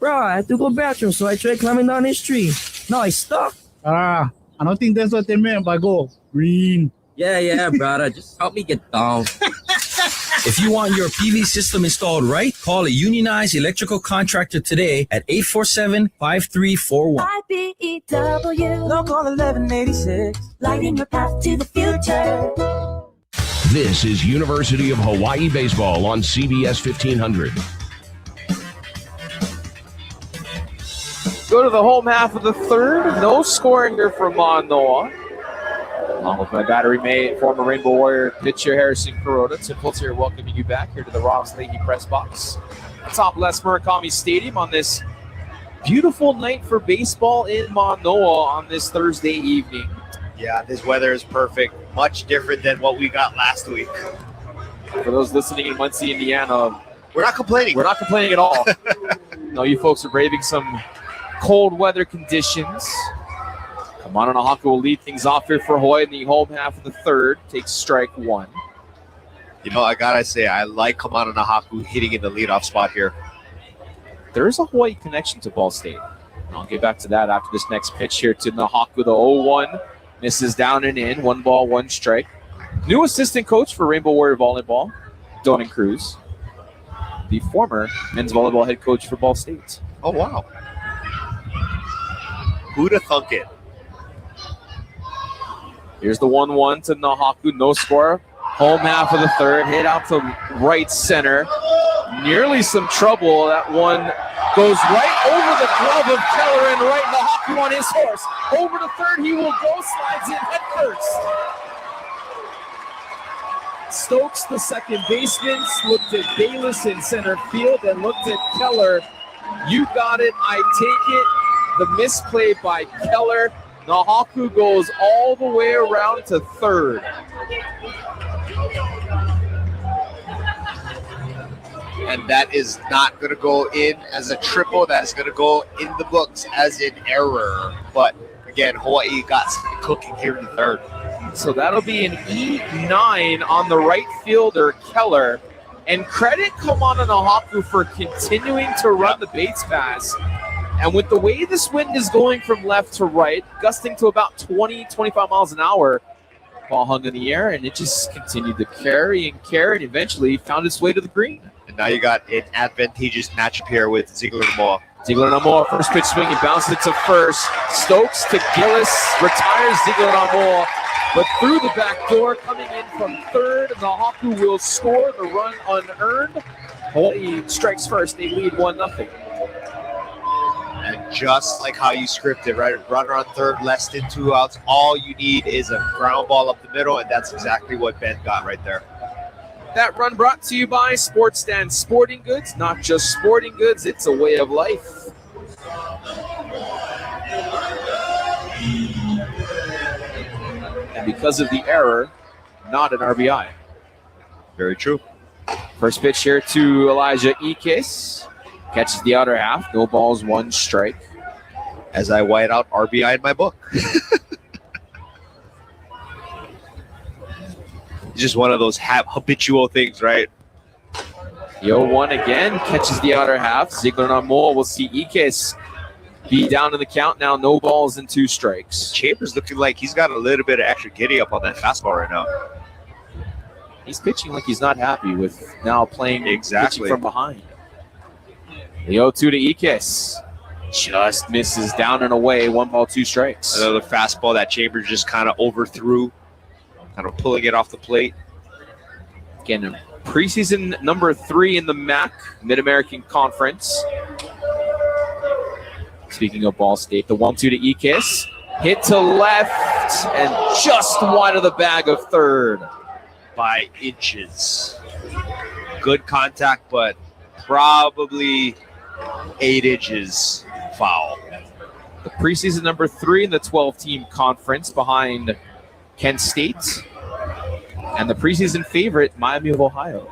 Bro, I had to go bathroom, so I tried climbing down this tree. Now I stuck. I don't think that's what they meant by go green. Yeah, brother. Just help me get down. If you want your PV system installed right, call a unionized electrical contractor today at 847-5341. IBEW, local 1186, lighting your path to the future. This is University of Hawaii Baseball on CBS 1500. Go to the home half of the third. No scoring here from Manoa. Along with my battery mate, former Rainbow Warrior pitcher Harrison Kuroda. Tim Pulitzer here welcoming you back here to the Ross Leahy press box atop Les Murakami Stadium on this beautiful night for baseball in Manoa on this Thursday evening. Yeah, this weather is perfect. Much different than what we got last week. For those listening in Muncie, Indiana, we're not complaining. We're not complaining at all. No, you folks are braving some cold weather conditions. Kamana Nahaku will lead things off here for Hawaii in the home half of the third. Takes strike one. You know, I gotta say, I like Kamana Nahaku hitting in the leadoff spot here. There is a Hawaii connection to Ball State. And I'll get back to that after this next pitch here to Nahaku. The 0-1 misses down and in. 1 ball, 1 strike. New assistant coach for Rainbow Warrior Volleyball, Donan Cruz. The former men's volleyball head coach for Ball State. Oh, wow. Who'd have thunk it? Here's the 1-1 to Nahaku. No score. Home half of the third. Hit out to right center. Nearly some trouble. That one goes right over the glove of Keller and right Nahaku on his horse. Over to third. He will go. Slides in head first. Stokes, the second baseman, looked at Bayless in center field and looked at Keller. You got it. I take it. The misplay by Keller. Nahaku goes all the way around to third. And that is not going to go in as a triple. That is going to go in the books as an error. But again, Hawaii got something cooking here in the third. So that'll be an E9 on the right fielder, Keller. And credit Kamana Nahaku for continuing to run the Bates pass. And with the way this wind is going from left to right, gusting to about 20, 25 miles an hour, ball hung in the air, and it just continued to carry, and eventually found its way to the green. And now you got an advantageous matchup here with Ziegler Namoa. Ziegler Namoa, first pitch swing, he bounced it to first. Stokes to Gillis, retires Ziegler Namoa, but through the back door, coming in from third, Nahaku will score the run unearned. Hawaii strikes first, they lead 1-0. And just like how you scripted, right? Runner on third, less than 2 outs. All you need is a ground ball up the middle, and that's exactly what Ben got right there. That run brought to you by Sports Stand Sporting Goods. Not just sporting goods, it's a way of life. And because of the error, not an RBI. Very true. First pitch here to Elijah Ikes. Catches the outer half. No balls, 1 strike. As I white out RBI in my book. It's just one of those habitual things, right? The 0-1 again. Catches the outer half. Ziegler Namoa will see Ikes be down in the count now. No balls and 2 strikes. Chambers looking like he's got a little bit of extra giddy up on that fastball right now. He's pitching like he's not happy with now playing exactly pitching from behind. The 0-2 to Ikes. Just misses down and away. 1 ball, 2 strikes. Another fastball that Chambers just kind of overthrew. Kind of pulling it off the plate. Again, preseason number 3 in the MAC, Mid-American Conference. Speaking of Ball State, the 1-2 to Ikes. Hit to left and just wide of the bag of third. By inches. Good contact, but probably 8 inches foul. The preseason number 3 in the 12-team conference behind Kent State and the preseason favorite, Miami of Ohio.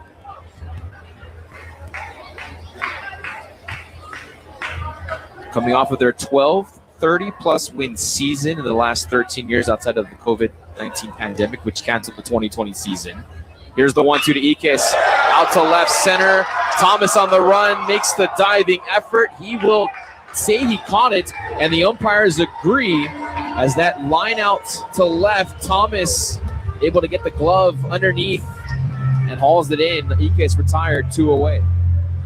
Coming off of their 12 30-plus win season in the last 13 years outside of the COVID-19 pandemic, which canceled the 2020 season. Here's the 1-2 to Iquez. Out to left center. Thomas on the run, makes the diving effort. He will say he caught it, and the umpires agree as that line out to left. Thomas able to get the glove underneath and hauls it in. Iquez retired, 2 away.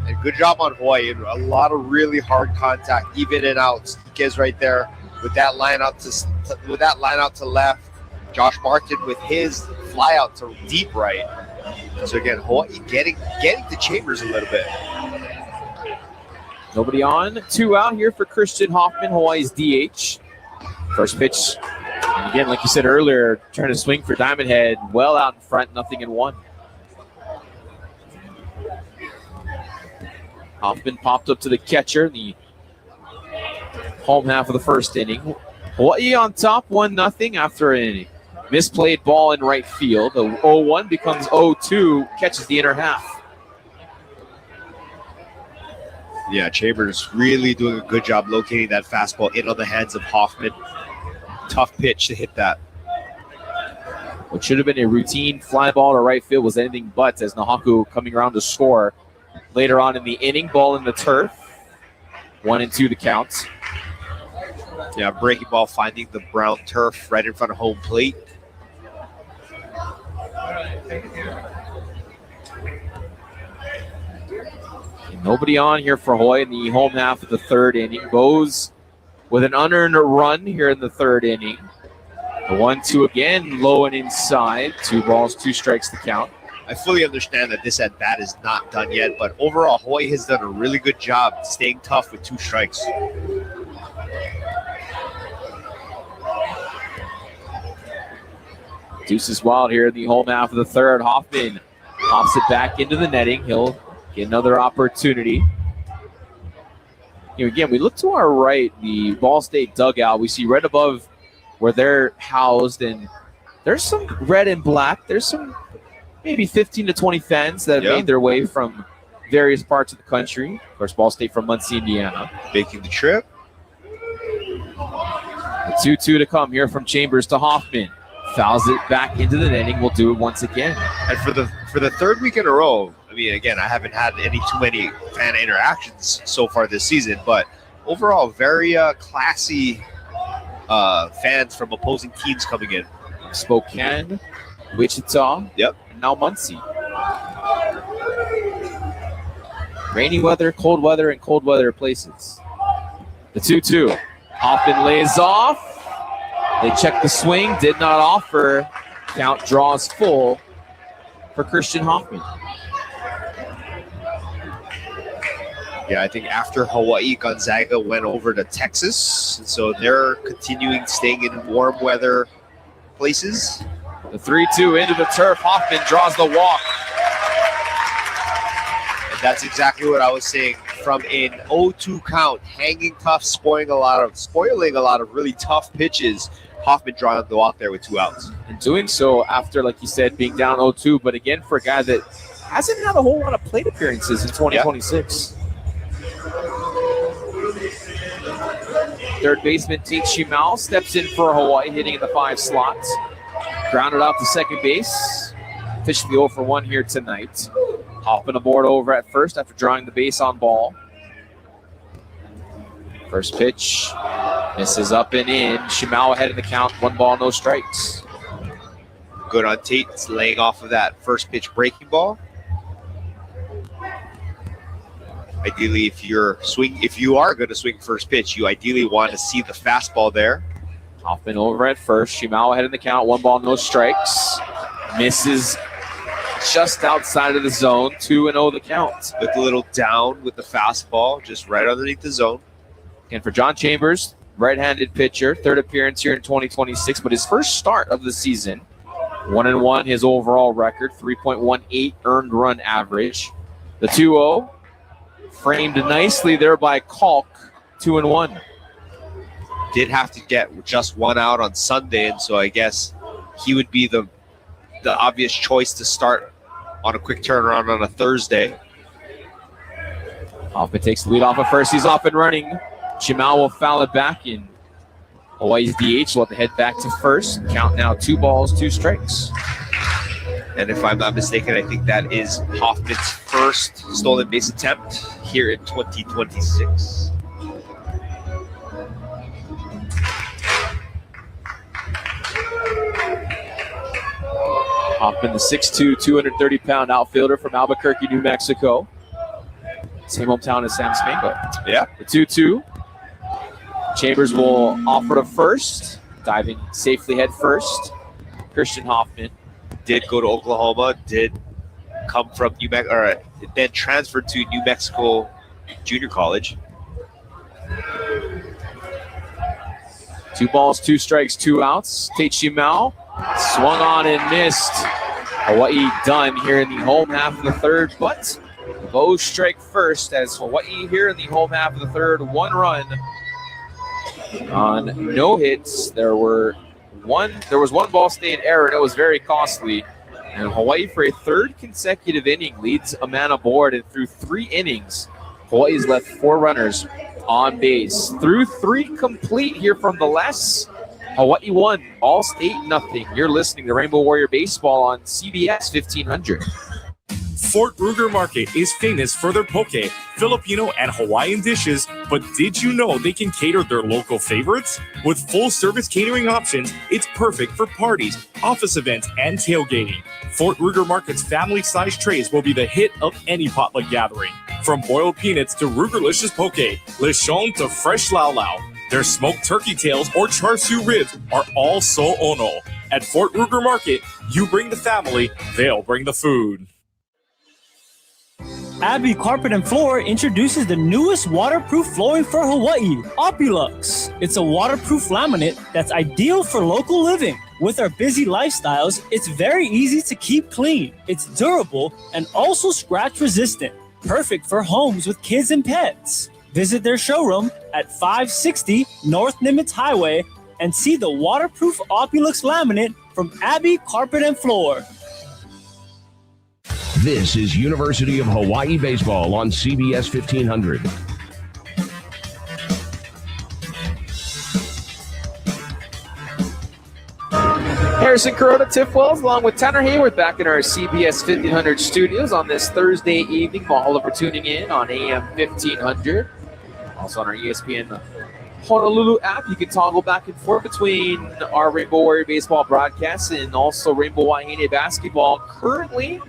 And good job on Hawaii. A lot of really hard contact, even and outs. Iquez right there with that line out to left. Josh Martin with his fly out to deep right. So again, Hawaii getting to Chambers a little bit. Nobody on. 2 out here for Christian Hoffman, Hawaii's DH. First pitch. And again, like you said earlier, trying to swing for Diamond Head. Well out in front, 0-1. Hoffman popped up to the catcher in the home half of the first inning. Hawaii on top, 1-0 after a misplayed ball in right field. The 0-1 becomes 0-2, catches the inner half. Yeah, Chambers really doing a good job locating that fastball in on the hands of Hoffman. Tough pitch to hit that. What should have been a routine fly ball to right field was anything but, as Nahaku coming around to score later on in the inning. Ball in the turf. 1-2 the count. Yeah, breaking ball finding the brown turf right in front of home plate. Nobody on here for Hawaii in the home half of the third inning. Bose with an unearned run here in the third inning. The 1-2 again, low and inside. 2 balls, 2 strikes to count. I fully understand that this at-bat is not done yet, but overall, Hawaii has done a really good job staying tough with 2 strikes. Deuce is wild here in the home half of the third. Hoffman pops it back into the netting. He'll get another opportunity. Again, we look to our right, the Ball State dugout. We see right above where they're housed, and there's some red and black. There's some maybe 15 to 20 fans that have made their way from various parts of the country. Of course, Ball State from Muncie, Indiana. Making the trip. The 2-2 to come here from Chambers to Hoffman. Fouls it back into the netting. We'll do it once again. And for the third week in a row, I mean, again, I haven't had too many fan interactions so far this season, but overall, very classy fans from opposing teams coming in. Spokane, Wichita, and now Muncie. Rainy weather, cold weather, and cold weather places. The 2-2. Hoffman lays off. They check the swing, did not offer. Count draws full for Christian Hoffman. Yeah, I think after Hawaii, Gonzaga went over to Texas, and so they're continuing staying in warm weather places. The 3-2 into the turf. Hoffman draws the walk. And that's exactly what I was saying. From an 0-2 count, hanging tough, spoiling a lot of really tough pitches. Hoffman drawing the walk there with 2 outs. And doing so after, like you said, being down 0-2, but again, for a guy that hasn't had a whole lot of plate appearances in 2026. Third baseman Tate Shimao steps in for Hawaii, hitting in the 5 slots. Grounded out to second base. Officially 0-1 here tonight. Hoffman aboard over at first after drawing the base on ball. First pitch misses up and in. Shimao ahead in the count. 1 ball, no strikes. Good on Tate, laying off of that first pitch breaking ball. Ideally, if you are going to swing first pitch, you ideally want to see the fastball there. Hoffman over at first. Shimao ahead in the count. 1 ball, no strikes. Misses just outside of the zone. 2-0 the count. Looked a little down with the fastball, just right underneath the zone. And for John Chambers, right-handed pitcher, 3rd appearance here in 2026, but his first start of the season. 1-1 his overall record, 3.18 earned run average. The 2-0 framed nicely there by Kalk, 2-1. Did have to get just 1 out on Sunday, and so I guess he would be the the obvious choice to start on a quick turnaround on a Thursday. Hoffman takes the lead off at first. He's off and running. Chimal will foul it back in. Hawaii's DH will have to head back to first. Count now 2 balls, 2 strikes. And if I'm not mistaken, I think that is Hoffman's first stolen base attempt here in 2026. Hoffman, the 6'2", 230-pound outfielder from Albuquerque, New Mexico. Same hometown as Sam Spango. Yeah. The 2-2. Chambers will offer to first, diving safely head first. Christian Hoffman did go to Oklahoma, did come from New Mexico, or then transferred to New Mexico Junior College. 2 balls, 2 strikes, 2 outs. Teichi Mao swung on and missed. Hawaii done here in the home half of the third, but Bows strike first as Hawaii here in the home half of the third. 1 run on no hits. There was one Ball State error, and it was very costly. And Hawaii, for a 3rd consecutive inning, leads a man aboard. And through 3 innings, Hawaii's left 4 runners on base. Through 3 complete here from the Les. Hawaii won, Ball State nothing. You're listening to Rainbow Warrior Baseball on CBS 1500. Fort Ruger Market is famous for their poke, Filipino, and Hawaiian dishes, but did you know they can cater their local favorites? With full-service catering options, it's perfect for parties, office events, and tailgating. Fort Ruger Market's family-sized trays will be the hit of any potluck gathering. From boiled peanuts to Rugerlicious poke, lechon to fresh lau lau, their smoked turkey tails or char siu ribs are all so ono. At Fort Ruger Market, you bring the family, they'll bring the food. Abbey Carpet and Floor introduces the newest waterproof flooring for Hawaii, Opulux. It's a waterproof laminate that's ideal for local living. With our busy lifestyles, it's very easy to keep clean. It's durable and also scratch resistant, perfect for homes with kids and pets. Visit their showroom at 560 North Nimitz Highway and see the waterproof Opulux laminate from Abbey Carpet and Floor. This is University of Hawaii Baseball on CBS 1500. Harrison Kuroda, Tiff Wells, along with Tanner Hayward back in our CBS 1500 studios on this Thursday evening. All of you tuning in on AM 1500. Also on our ESPN Honolulu app, you can toggle back and forth between our Rainbow Warrior Baseball broadcasts and also Rainbow Wahine Basketball. Currently,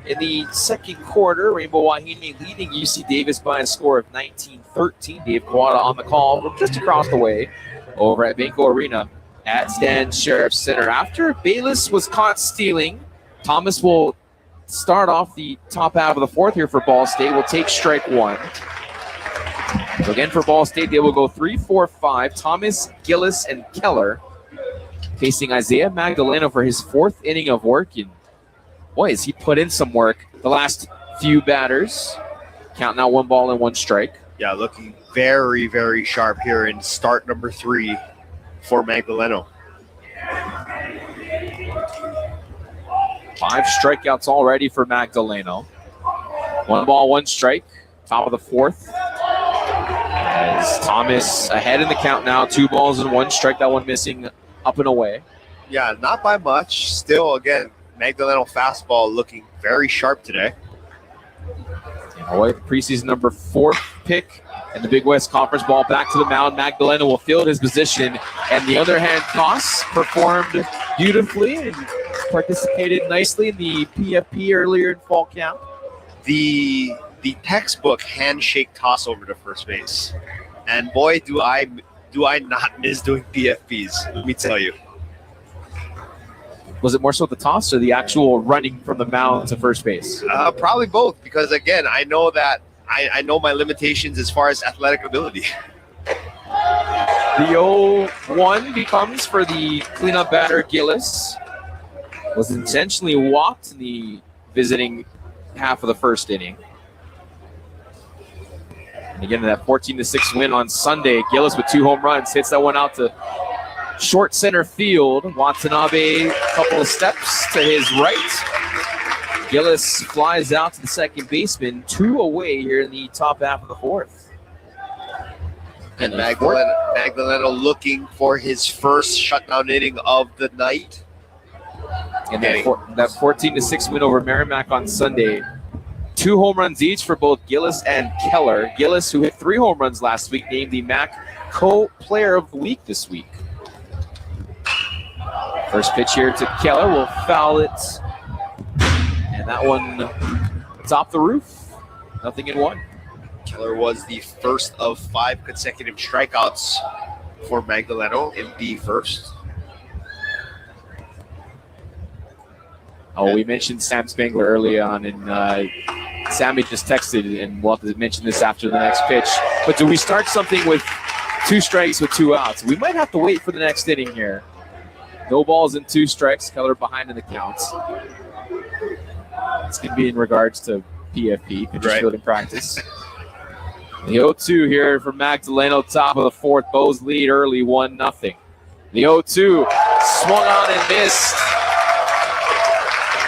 in the second quarter, Rainbow Wahine leading UC Davis by a score of 19-13. Dave Kawada on the call from just across the way over at Banco Arena at Stan Sheriff Center. After Bayless was caught stealing, Thomas will start off the top half of the fourth here for Ball State. Will take strike 1. So again for Ball State, they will go 3-4-5. Thomas, Gillis, and Keller facing Isaiah Magdaleno for his 4th inning of work. And boy, has he put in some work the last few batters. Count now 1 ball and 1 strike. Yeah, looking very, very sharp here in start number 3 for Magdaleno. 5 strikeouts already for Magdaleno. 1 ball, 1 strike. Top of the 4th. As Thomas ahead in the count now. 2 balls and 1 strike. That one missing up and away. Yeah, not by much. Still, again, Magdaleno fastball looking very sharp today. Hawaii preseason number 4 pick in the Big West Conference. Ball back to the mound. Magdaleno will field his position. And the other hand toss performed beautifully and participated nicely in the PFP earlier in fall camp. The textbook handshake toss over to first base. And boy, do I not miss doing PFPs, let me tell you. Was it more so the toss or the actual running from the mound to first base? Probably both, because again, I know that I know my limitations as far as athletic ability. The 0-1 becomes for the cleanup batter Gillis. Was intentionally walked in the visiting half of the first inning. And again, that 14-6 win on Sunday. Gillis with 2 home runs hits that one out to short center field. Watanabe, a couple of steps to his right. Gillis flies out to the second baseman, 2 away here in the top half of the fourth. And Magdaleno looking for his first shutdown inning of the night. And that 14-6 win over Merrimack on Sunday. 2 home runs each for both Gillis and Keller. Gillis, who hit 3 home runs last week, named the MAC Co-Player of the Week this week. First pitch here to Keller. Will foul it. And that one top the roof. Nothing in 1. Keller was the first of 5 consecutive strikeouts for Magdaleno in the first. Oh, we mentioned Sam Spangler early on, and Sammy just texted, and we'll have to mention this after the next pitch. But do we start something with 2 strikes with 2 outs? We might have to wait for the next inning here. No balls and 2 strikes. Keller behind in the counts. It's going to be in regards to PFP, pitcher's fielding practice. The 0-2 here for Magdaleno, top of the fourth. Bows lead early, 1-0. The 0-2 swung on and missed.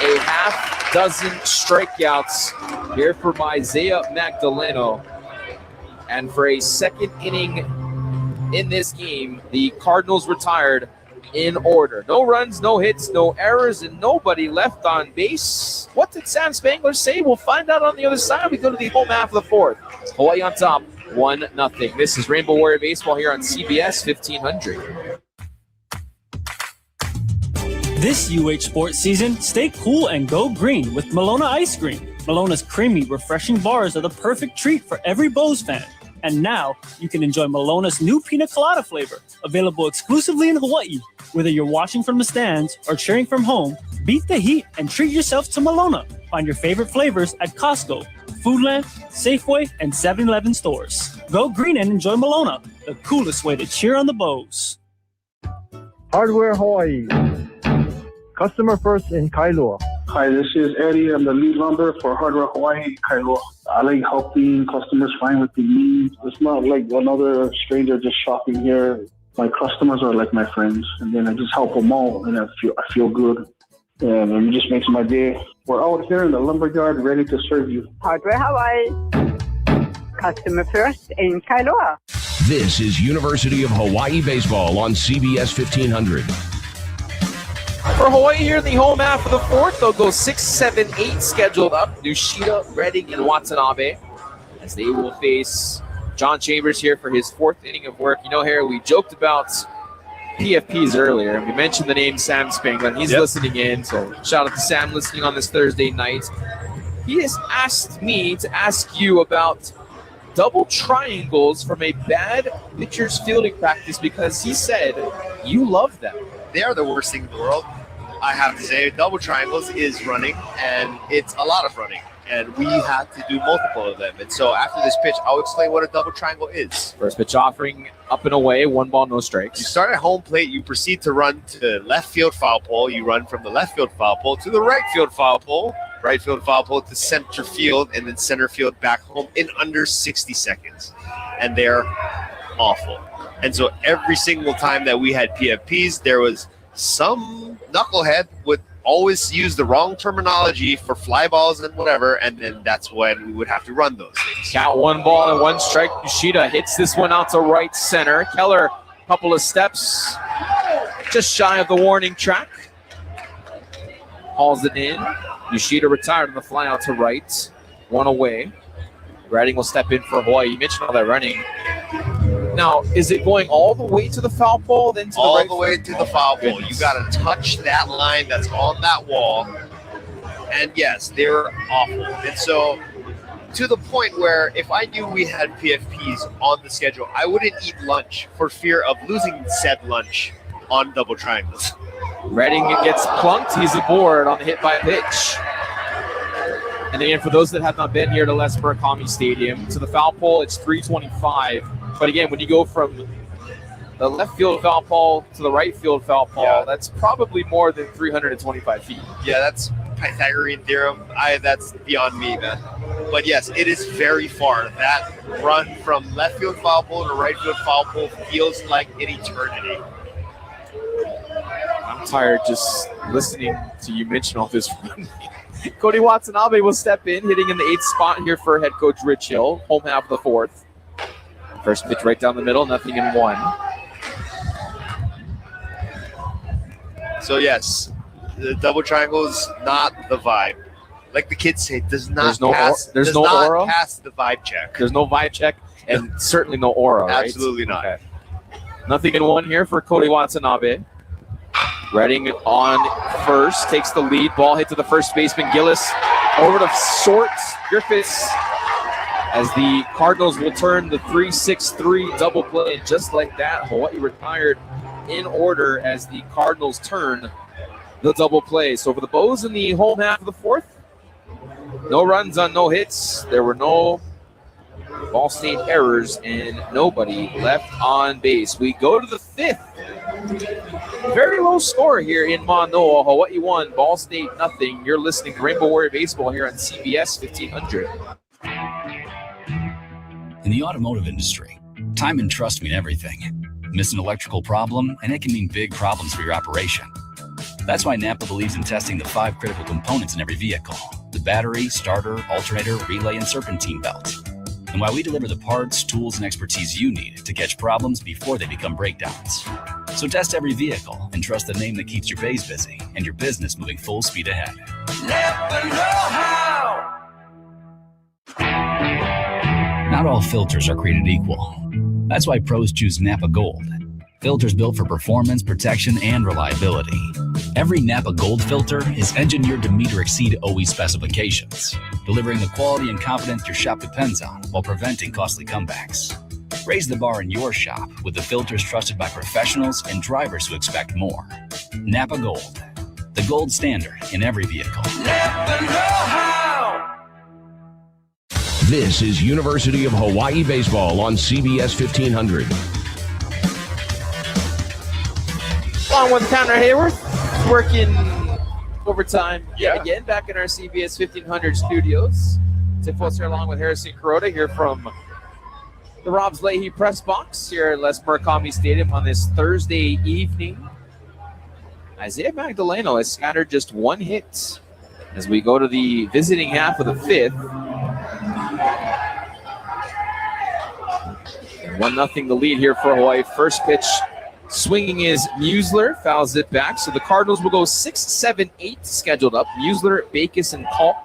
A half dozen strikeouts here for Isaiah Magdaleno. And for a second inning in this game, the Cardinals retired in order. No runs, no hits, no errors, and nobody left on base. What did Sam Spangler say? We'll find out on the other side. We go to the home half of the fourth. Hawaii on top, 1-0. This is Rainbow Warrior Baseball here on CBS 1500. This UH sports season, stay cool and go green with Malona Ice Cream. Malona's creamy, refreshing bars are the perfect treat for every Bows fan. And now, you can enjoy Malona's new pina colada flavor, available exclusively in Hawaii. Whether you're watching from the stands or cheering from home, beat the heat and treat yourself to Malona. Find your favorite flavors at Costco, Foodland, Safeway, and 7-Eleven stores. Go green and enjoy Malona, the coolest way to cheer on the Bows. Hardware Hawaii. Customer first in Kailua. Hi, this is Eddie. I'm the lead lumber for Hardware Hawaii, Kailua. I like helping customers find what they need. It's not like another stranger just shopping here. My customers are like my friends, and then I just help them out, and I feel good, and it just makes my day. We're out here in the lumberyard ready to serve you. Hardware Hawaii. Customer first in Kailua. This is University of Hawaii Baseball on CBS 1500. For Hawaii here in the home half of the fourth, they'll go 6, 7, 8 scheduled up. Nushida, Redding, and Watanabe as they will face John Chambers here for his 4th inning of work. You know, Harry, we joked about PFPs earlier, and we mentioned the name Sam Spangler. He's listening in, so shout out to Sam listening on this Thursday night. He has asked me to ask you about double triangles from a bad pitcher's fielding practice because he said you love them. They are the worst thing in the world. I have to say, double triangles is running, and it's a lot of running, and we have to do multiple of them. And so after this pitch, I'll explain what a double triangle is. First pitch offering, up and away, 1 ball, no strikes. You start at home plate, you proceed to run to left field foul pole. You run from the left field foul pole to the right field foul pole to center field, and then center field back home in under 60 seconds. And they're awful. And so every single time that we had PFPs, there was some knucklehead would always use the wrong terminology for fly balls and whatever, and then that's when we would have to run those things. Count 1 ball and 1 strike. Yoshida hits this one out to right center. Keller, a couple of steps just shy of the warning track. Hauls it in. Yoshida retired on the fly out to right. 1 away. Redding will step in for Hawaii. You mentioned all that running. Now, is it going all the way to the foul pole, then to the right? All the way to the foul pole. You got to touch that line that's on that wall. And yes, they're awful. And so, to the point where if I knew we had PFPs on the schedule, I wouldn't eat lunch for fear of losing said lunch on double triangles. Redding gets plunked. He's aboard on the hit by pitch. And again, for those that have not been here to Les Murakami Stadium, to the foul pole, it's 325. But again, when you go from the left field foul pole to the right field foul pole, that's probably more than 325 feet. Yeah, that's Pythagorean theorem. That's beyond me, man. But yes, it is very far. That run from left field foul pole to right field foul pole feels like an eternity. tired just listening to you mention all this. Cody Watanabe will step in, hitting in the 8th spot here for head coach Rich Hill. Home half of the 4th. First pitch right down the middle, 0-1. So yes, the double triangle is not the vibe. Like the kids say, does not pass the vibe check. There's no vibe check, and certainly no aura, right? Absolutely not. Okay. 0-1 here for Cody Watanabe. Redding on first, takes the lead. Ball hit to the first baseman, Gillis. Over to short, Griffiths. As the Cardinals will turn the 3-6-3 double play. And just like that, Hawaii retired in order as the Cardinals turn the double play. So for the Bows in the home half of the 4th, no runs on no hits. There were no Ball State errors and nobody left on base. We go to the 5th. Very low score here in Manoa. Hawaii 1, Ball State nothing. You're listening to Rainbow Warrior Baseball here on CBS 1500. In the automotive industry, time and trust mean everything. Miss an electrical problem, and it can mean big problems for your operation. That's why Napa believes in testing the 5 critical components in every vehicle: the battery, starter, alternator, relay, and serpentine belt. And why we deliver the parts, tools, and expertise you need to catch problems before they become breakdowns. So test every vehicle and trust the name that keeps your bays busy and your business moving full speed ahead. Napa know-how. Not all filters are created equal. That's why pros choose Napa Gold. Filters built for performance, protection, and reliability. Every Napa Gold filter is engineered to meet or exceed OE specifications, delivering the quality and confidence your shop depends on while preventing costly comebacks. Raise the bar in your shop with the filters trusted by professionals and drivers who expect more. Napa Gold, the gold standard in every vehicle. Napa know-how. This is University of Hawaii Baseball on CBS 1500. Along with Connor Hayworth, working overtime yet again back in our CBS 1500 studios. Tim Foster along with Harrison Kuroda here from the Robs Leahy press box here at Les Murakami Stadium on this Thursday evening. Isaiah Magdaleno has scattered just 1 hit as we go to the visiting half of the 5th. 1-0 the lead here for Hawaii. First pitch swinging is Musler, fouls it back. So the Cardinals will go 6, 7, 8 scheduled up. Musler, Backus, and Kalk.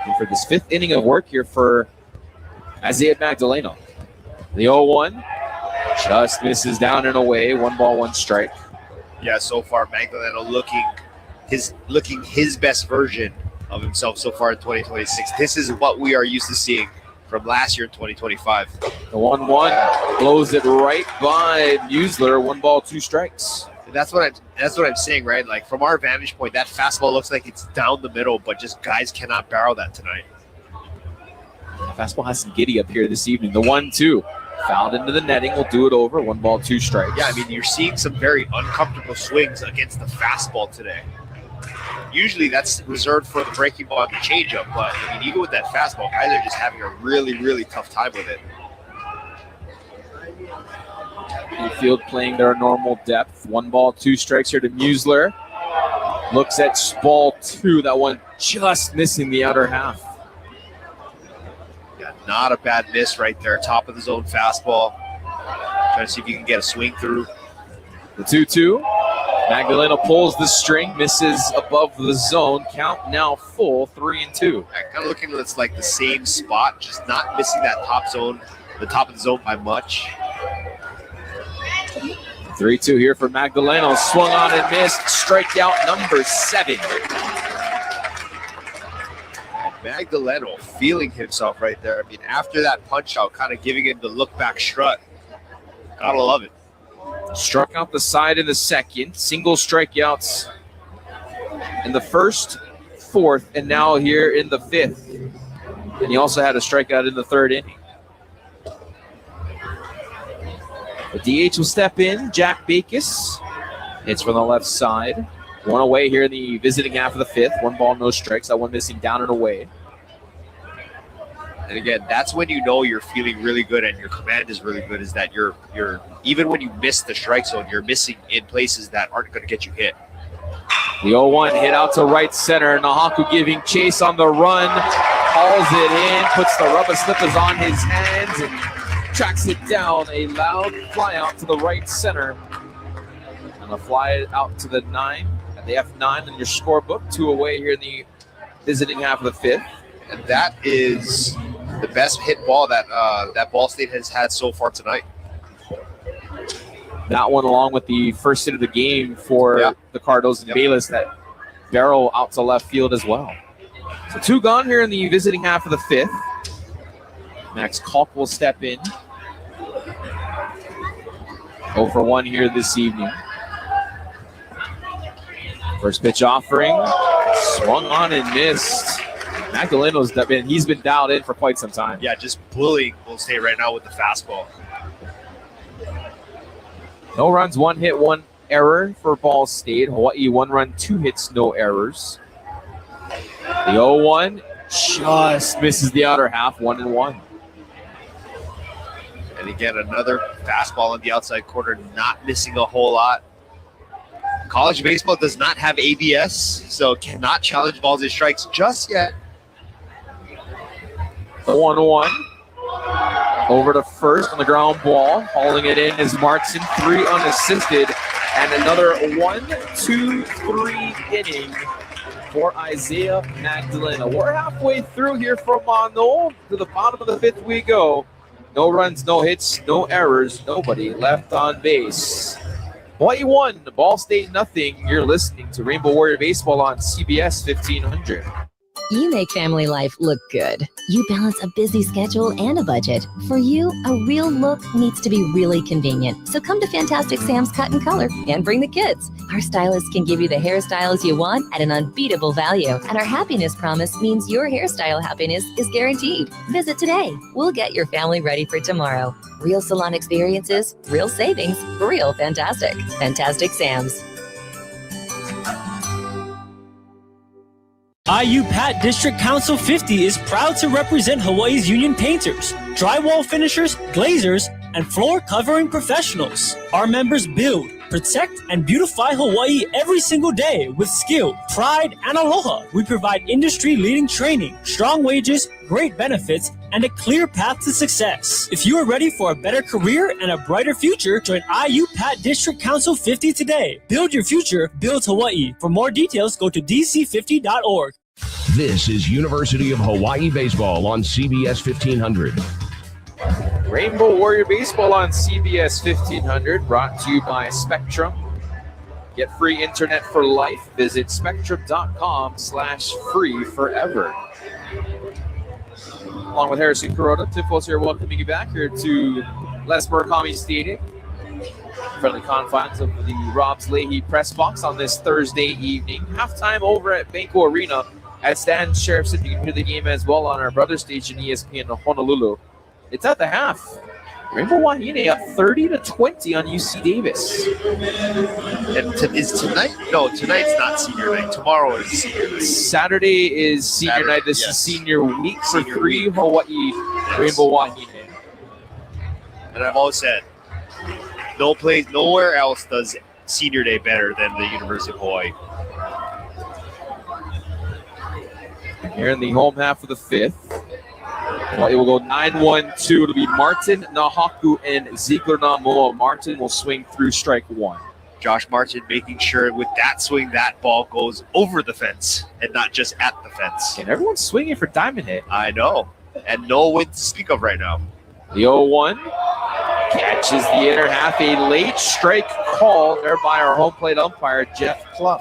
And for this 5th inning of work here for Isaiah Magdaleno. The 0-1 just misses down and away. 1 ball, 1 strike. Yeah, so far Magdaleno looking his best version of himself so far in 2026. This is what we are used to seeing from last year in 2025. The 1-1 blows it right by Musler. 1 ball, 2 strikes. That's what I'm saying, right? Like from our vantage point, that fastball looks like it's down the middle, but just guys cannot barrel that tonight. Fastball has some giddy up here this evening. The 1-2 fouled into the netting. Will do it over. 1 ball, 2 strikes. Yeah, I mean, you're seeing some very uncomfortable swings against the fastball today. Usually that's reserved for the breaking ball and the changeup, but I mean, even with that fastball, guys are just having a really, really tough time with it. Infield playing their normal depth. 1 ball, 2 strikes here to Musler. Looks at ball 2. That one just missing the outer half. Yeah, not a bad miss right there. Top of the zone fastball. Trying to see if you can get a swing through. The 2-2. Magdaleno pulls the string, misses above the zone. Count now full, 3-2. Kind of looking at it's like the same spot, just not missing that top zone, the top of the zone by much. 3-2 here for Magdaleno. Swung on and missed. Strikeout number 7. And Magdaleno feeling himself right there. I mean, after that punch out, kind of giving him the look back strut. Gotta love it. Struck out the side in the second. Single strikeouts in the first, 4th, and now here in the 5th. And he also had a strikeout in the 3rd inning. The DH will step in. Jack Backus hits from the left side. 1 away here in the visiting half of the 5th. 1 ball, no strikes. That one missing down and away. And again, that's when you know you're feeling really good and your command is really good, is that you're even when you miss the strike zone, you're missing in places that aren't going to get you hit. The 0-1 hit out to right center. Nahaku giving chase on the run. Hauls it in, puts the rubber slippers on his hands, and tracks it down. A loud fly out to the right center. And a fly out to the 9 at the F9 in your scorebook. 2 away here in the visiting half of the 5th. And that is the best hit ball that that Ball State has had so far tonight. That one, along with the first hit of the game for the Cardinals and Bayless, that barrel out to left field as well. So 2 gone here in the visiting half of the 5th. Max Kalk will step in. 0 for 1 here this evening. First pitch offering, swung on and missed. Magdaleno's he's been dialed in for quite some time. Yeah, just bullying Ball State right now with the fastball. No runs, 1 hit, 1 error for Ball State. Hawaii 1 run, 2 hits, no errors. The 0-1 just misses the outer half, 1-1. And again, another fastball on the outside corner, not missing a whole lot. College baseball does not have ABS, so cannot challenge balls and strikes just yet. 1-1. Over to first on the ground ball. Hauling it in is Martin, 3 unassisted. And another 1-2-3 inning for Isaiah Magdalena. We're halfway through here from Mono. To the bottom of the 5th we go. No runs, no hits, no errors. Nobody left on base. Hawaii 1, Ball State nothing. You're listening to Rainbow Warrior Baseball on CBS 1500. You make family life look good. You balance a busy schedule and a budget. For you, a real look needs to be really convenient. So come to Fantastic Sam's Cut and Color and bring the kids. Our stylists can give you the hairstyles you want at an unbeatable value. And our happiness promise means your hairstyle happiness is guaranteed. Visit today. We'll get your family ready for tomorrow. Real salon experiences, real savings, real fantastic. Fantastic Sam's. IU Pat District Council 50 is proud to represent Hawaii's union painters, drywall finishers, glazers, and floor covering professionals. Our members build, protect, and beautify Hawaii every single day with skill, pride, and aloha. We provide industry-leading training, strong wages, great benefits, and a clear path to success. If you are ready for a better career and a brighter future, join IU Pat District Council 50 today. Build your future, build Hawaii. For more details, go to dc50.org. This is University of Hawaii Baseball on CBS 1500. Rainbow Warrior Baseball on CBS 1500, brought to you by Spectrum. Get free internet for life. Visit spectrum.com/free forever. Along with Harrison Kuroda, Tim Foles here welcoming you back here to Les Murakami Stadium. Friendly confines of the Robs Leahy press box on this Thursday evening. Halftime over at Banco Arena at Stan Sheriffson. You can hear the game as well on our brother station, ESPN Honolulu. It's at the half. Rainbow Wahine up 30-20 on UC Davis. And is tonight? No, tonight's not senior night. Tomorrow is senior night. Saturday is senior night. This is senior week for 3 Hawaii Rainbow Wahine. And I've always said, no place, nowhere else does senior day better than the University of Hawaii. Here in the home half of the 5th. It will go 9-1-2. It'll be Martin, Nahaku, and Ziegler Namoa. Martin will swing through strike 1. Josh Martin making sure with that swing, that ball goes over the fence and not just at the fence. And everyone's swinging for diamond hit. I know. And no wind to speak of right now. The 0-1 catches the inner half. A late strike call there by our home plate umpire, Jeff Clough.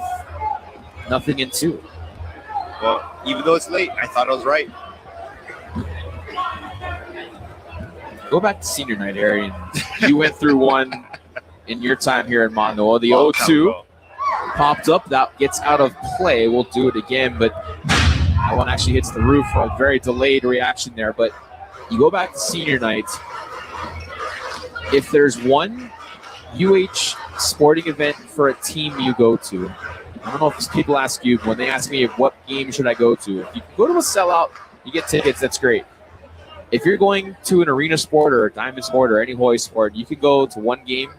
0-2. Well, even though it's late, I thought I was right. Go back to senior night, Arian. You went through one in your time here in Manoa. The 0-2 popped up. That gets out of play. We'll do it again, but that one actually hits the roof for a very delayed reaction there. But you go back to senior night. If there's one UH sporting event for a team you go to, I don't know if people ask you, when they ask me what game should I go to, if you go to a sellout, you get tickets, that's great. if you're going to an arena sport or a diamond sport or any Hawaii sport, you can go to one game,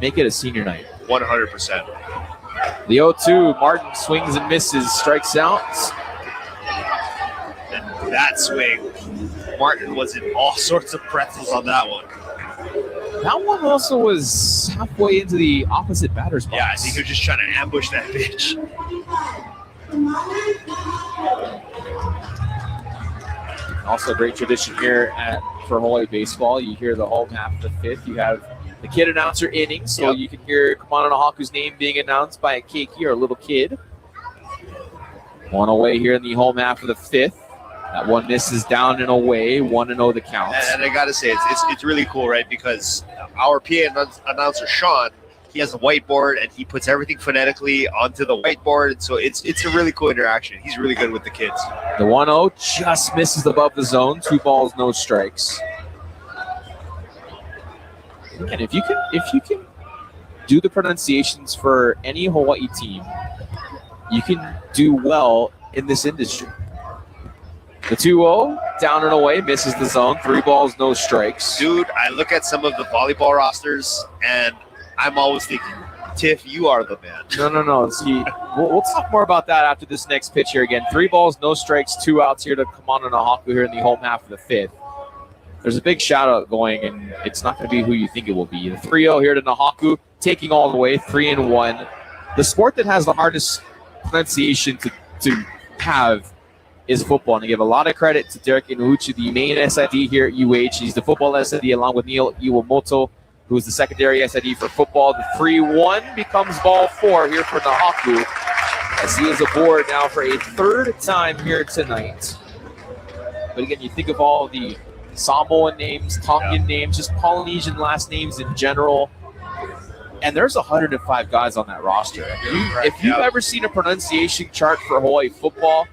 make it a senior night. 100%. The 0-2, Martin swings and misses, strikes out. And that swing, Martin was in all sorts of pretzels on that one. That one also was halfway into the opposite batter's box. Yeah, I think he was just trying to ambush that pitch. Also a great tradition here for Hawaii baseball. You hear the home half of the fifth. You have the kid announcer inning, so you can hear Kamana Nahaku's name being announced by a keiki or a little kid. One away here in the home half of the fifth. That one misses down and away, 1-0 the count. And I got to say, it's really cool, right? Because our PA announcer, Sean, he has a whiteboard and he puts everything phonetically onto the whiteboard. So it's a really cool interaction. He's really good with the kids. The 1-0 just misses above the zone. 2 balls, no strikes. And if you can do the pronunciations for any Hawaii team, you can do well in this industry. The 2-0, down and away, misses the zone. 3 balls, no strikes. Dude, I look at some of the volleyball rosters, and I'm always thinking, Tiff, you are the man. No. See, we'll talk more about that after this next pitch here again. 3 balls, no strikes, 2 outs here to Kamana Nahaku here in the home half of the fifth. There's a big shout-out going, and it's not going to be who you think it will be. The 3-0 here to Nahaku, taking all the way, 3-1. The sport that has the hardest pronunciation to have is football, and I give a lot of credit to Derek Inuuchi, the main SID here at UH. He's the football SID along with Neil Iwamoto, who's the secondary SID for football. The 3-1 becomes ball 4 here for Nahaku, as he is aboard now for a third time here tonight. But again, you think of all the Samoan names, Tongan names, just Polynesian last names in general, and there's 105 guys on that roster. If you've ever seen a pronunciation chart for Hawaii football,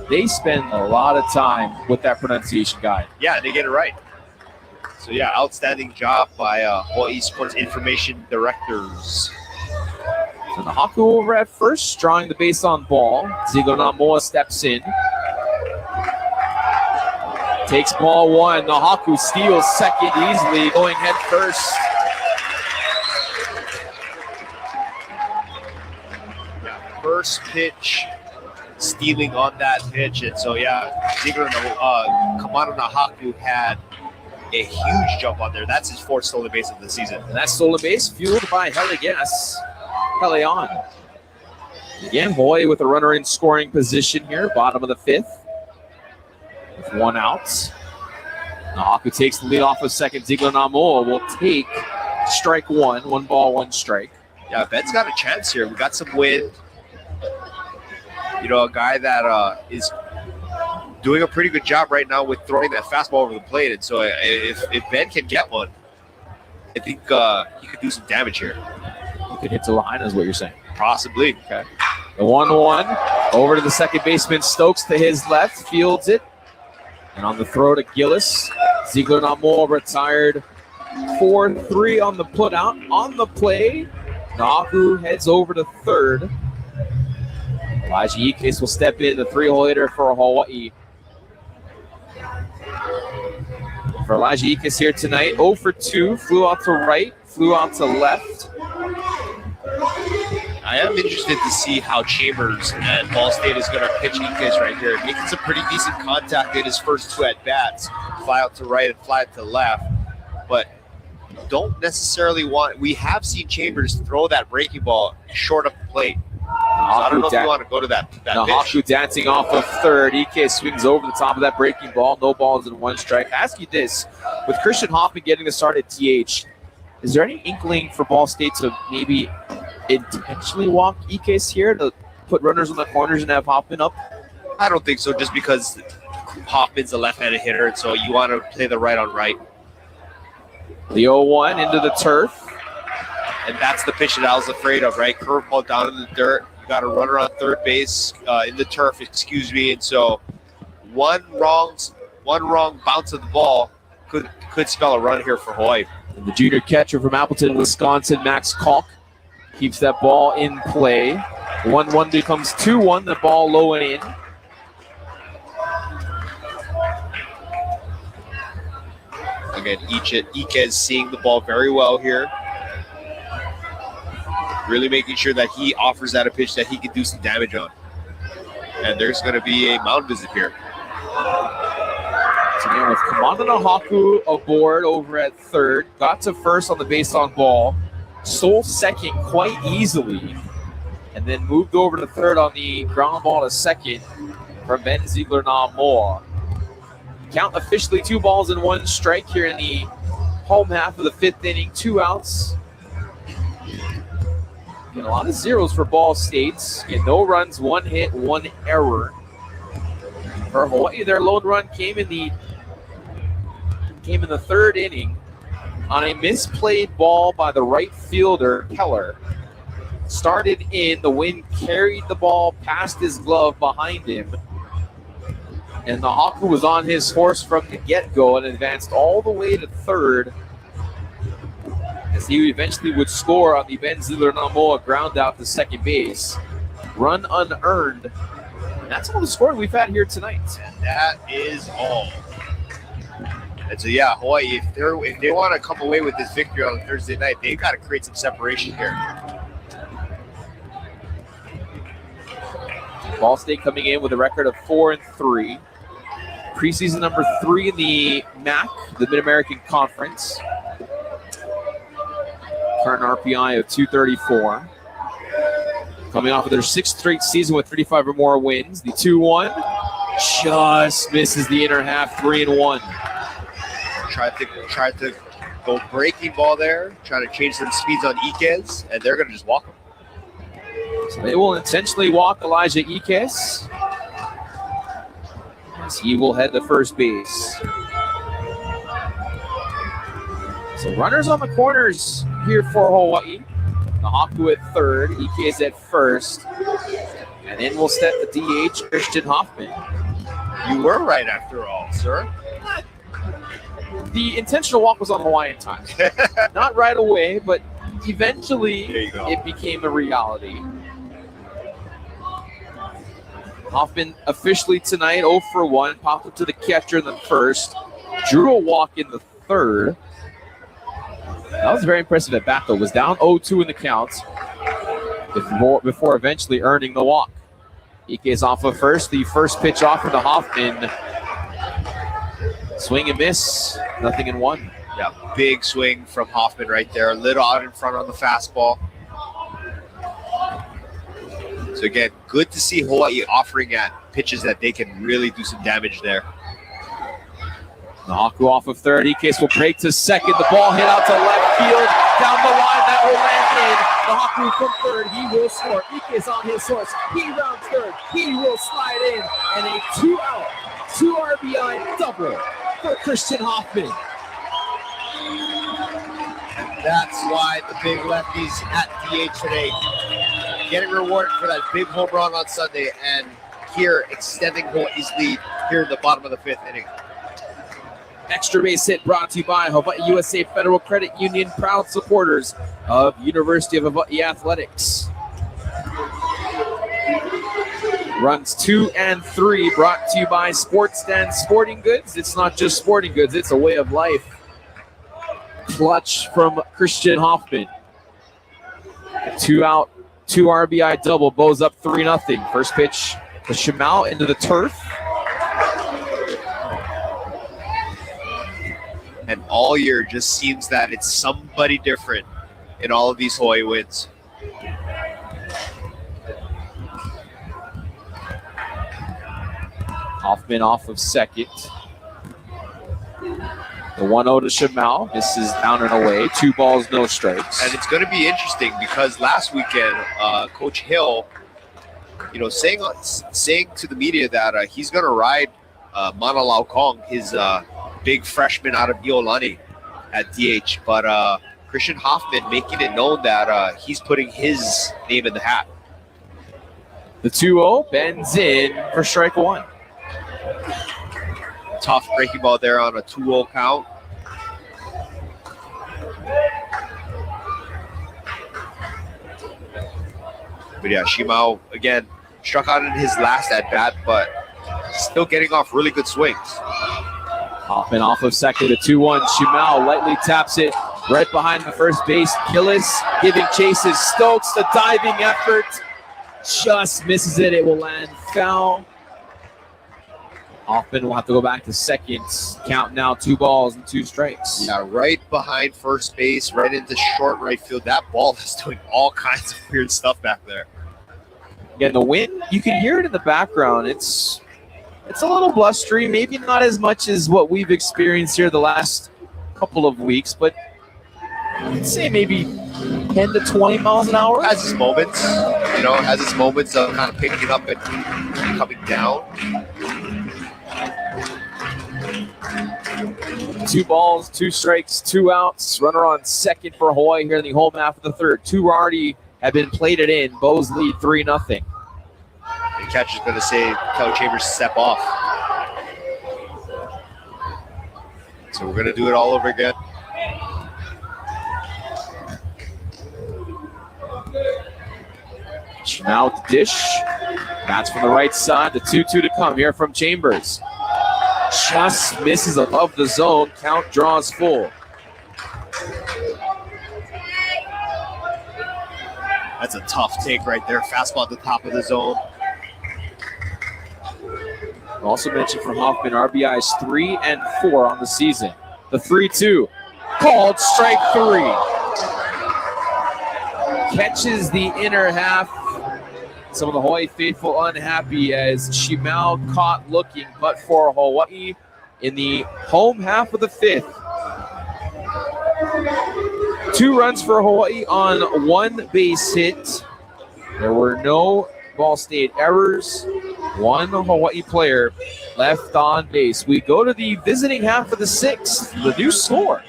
they spend a lot of time with that pronunciation guide. Yeah, they get it right. So yeah, outstanding job by Hawaii Sports Information Directors. So Nahaku over at first, drawing the base on ball. Zigo Namoa steps in. Takes ball 1. Nahaku steals second easily, going head first. Yeah, first pitch, stealing on that pitch. And so, yeah, Kamana Nahaku had a huge jump on there. That's his 4th stolen base of the season. And that stolen base fueled by Heleon. Again, Hawaii with a runner in scoring position here, bottom of the 5th. With 1 out. Nahaku takes the lead off of second. Ziegler Namoa will take strike 1. 1 ball, 1 strike. Yeah, Ben's got a chance here. We got some wind. You know, a guy that is doing a pretty good job right now with throwing that fastball over the plate. And so if Ben can get one, I think he could do some damage here. He could hit the line is what you're saying. Possibly. Okay. The 1-1 over to the second baseman. Stokes to his left, fields it. And on the throw to Gillis, Ziegler Namoa retired 4-3 on the putout. On the play, Nahaku heads over to third. Elijah Ikes will step in, the 3-hole hitter for Hawaii. For Elijah Ikes here tonight, 0 for 2, flew out to right, flew out to left. I am interested to see how Chambers at Ball State is going to pitch Ikes right here. Making some pretty decent contact in his first 2 at-bats. Fly out to right and fly out to left. But don't necessarily want – we have seen Chambers throw that breaking ball short of the plate. So I don't know if you want to go to that Nahaku pitch. dancing off of third. Ike swings over the top of that breaking ball. No balls and 1 strike. Ask you this. With Christian Hoffman getting the start at TH, is there any inkling for Ball State to maybe intentionally walk Ikes here to put runners on the corners and have Hoffman up? I don't think so, just because Hoffman's a left-handed hitter, and so you want to play the right on right. The 0-1 into the turf. And that's the pitch that I was afraid of, right? Curveball down in the dirt. You got a runner on third base, in the turf, excuse me. And so one wrong bounce of the ball could spell a run here for Hawaii. And the junior catcher from Appleton, Wisconsin, Max Kalk, keeps that ball in play. 1-1 becomes 2-1, the ball low and in. Again, Iquez seeing the ball very well here. Really making sure that he offers that a pitch that he can do some damage on. And there's going to be a mound visit here. So again, with Kamana Nahaku aboard over at third, got to first on the base on ball, stole second quite easily, and then moved over to third on the ground ball to second from Ben Ziegler-Namoa. Count officially 2 balls and 1 strike here in the home half of the 5th inning. 2 outs. And a lot of zeros for Ball States. And no runs, 1 hit, 1 error. For Hawaii, their lone run came in the 3rd inning on a misplayed ball by the right fielder, Keller. Started in, the wind carried the ball past his glove behind him. And Nahaku was on his horse from the get-go and advanced all the way to third as he eventually would score on the Ben Ziegler-Namoa ground out to second base. Run unearned. And that's all the scoring we've had here tonight. And that is all. And so, yeah, Hawaii, if they want to come away with this victory on Thursday night, they've got to create some separation here. Ball State coming in with a record of 4-3. Preseason number 3 in the MAC, the Mid-American Conference. Current RPI of 234. Coming off of their 6th straight season with 35 or more wins. The 2-1 just misses the inner half, 3-1. Tried to go breaking ball there, trying to change some speeds on Iquez, and they're going to just walk him. So they will intentionally walk Elijah Iquez as he will head to first base. So runners on the corners here for Hawaii. Nahaku at third, Iquez at first. And in will step the DH, Christian Hoffman. You were right after all, sir. The intentional walk was on Hawaiian time. Not right away, but eventually it became a reality. Hoffman officially tonight 0 for 1, popped up to the catcher in the first, drew a walk in the third. That was very impressive at bat, though. Was down 0-2 in the count before eventually earning the walk. Ike's off of first. The first pitch offered to Hoffman. Swing and miss. 0-1. Yeah, big swing from Hoffman right there. A little out in front on the fastball. So again, good to see Hawaii offering at pitches that they can really do some damage there. Nahaku off of third. Ikes will break to second. The ball hit out to left field. Down the line, that will land in. Nahaku from third. He will score. Ikes on his horse. He rounds third. He will slide in. And a 2-out, 2 RBI double for Christian Hoffman. And that's why the big lefties at DH today getting rewarded for that big home run on Sunday, and here extending Hawaii's lead here in the bottom of the 5th inning. Extra base hit brought to you by Hawaii USA Federal Credit Union, proud supporters of University of Hawaii Athletics. Runs 2 and 3 brought to you by Sports Stand Sporting Goods. It's not just sporting goods, it's a way of life. Clutch from Christian Hoffman. 2-out, 2 RBI double, bows up 3-0. First pitch to Shimao into the turf. And all year just seems that it's somebody different in all of these Hawaii wins. Hoffman off of second. The 1-0 to Shimao. This is down and away. 2 balls, no strikes. And it's going to be interesting because last weekend, Coach Hill, saying to the media that he's going to ride Mana Laukong, his big freshman out of Iolani at DH. But Christian Hoffman making it known that he's putting his name in the hat. The 2-0 bends in for strike 1. Tough breaking ball there on a 2-0 count. But yeah, Shimao, again, struck out in his last at-bat, but still getting off really good swings. Hoffman off of second to 2-1. Shimao lightly taps it right behind the first base. Gillis giving chases. Stokes, the diving effort. Just misses it. It will land foul. Hoffman will have to go back to second. Count now 2 balls and 2 strikes. Yeah, right behind first base, right into short right field. That ball is doing all kinds of weird stuff back there. Again, the wind, you can hear it in the background. It's a little blustery, maybe not as much as what we've experienced here the last couple of weeks, but I'd say maybe 10 to 20 miles an hour. Has its moments, has its moments of kind of picking up and coming down. 2 balls, 2 strikes, 2 outs. Runner on second for Hawaii here in the home half of the third. 2 already have been plated in. Bows lead 3-0. The catcher's going to say, tell Chambers to step off. So we're going to do it all over again. Now the dish. That's from the right side. The 2-2 to come here from Chambers. Just misses above the zone. Count draws full. That's a tough take right there. Fastball at the top of the zone. Also mentioned from Hoffman, RBIs 3 and 4 on the season. The 3-2, called strike 3. Catches the inner half. Some of the Hawaii faithful unhappy as Shimao caught looking, but for Hawaii in the home half of the 5th. 2 runs for Hawaii on 1 base hit. There were no Ball State errors. 1 Hawaii player left on base. We go to the visiting half of the 6th. The new score,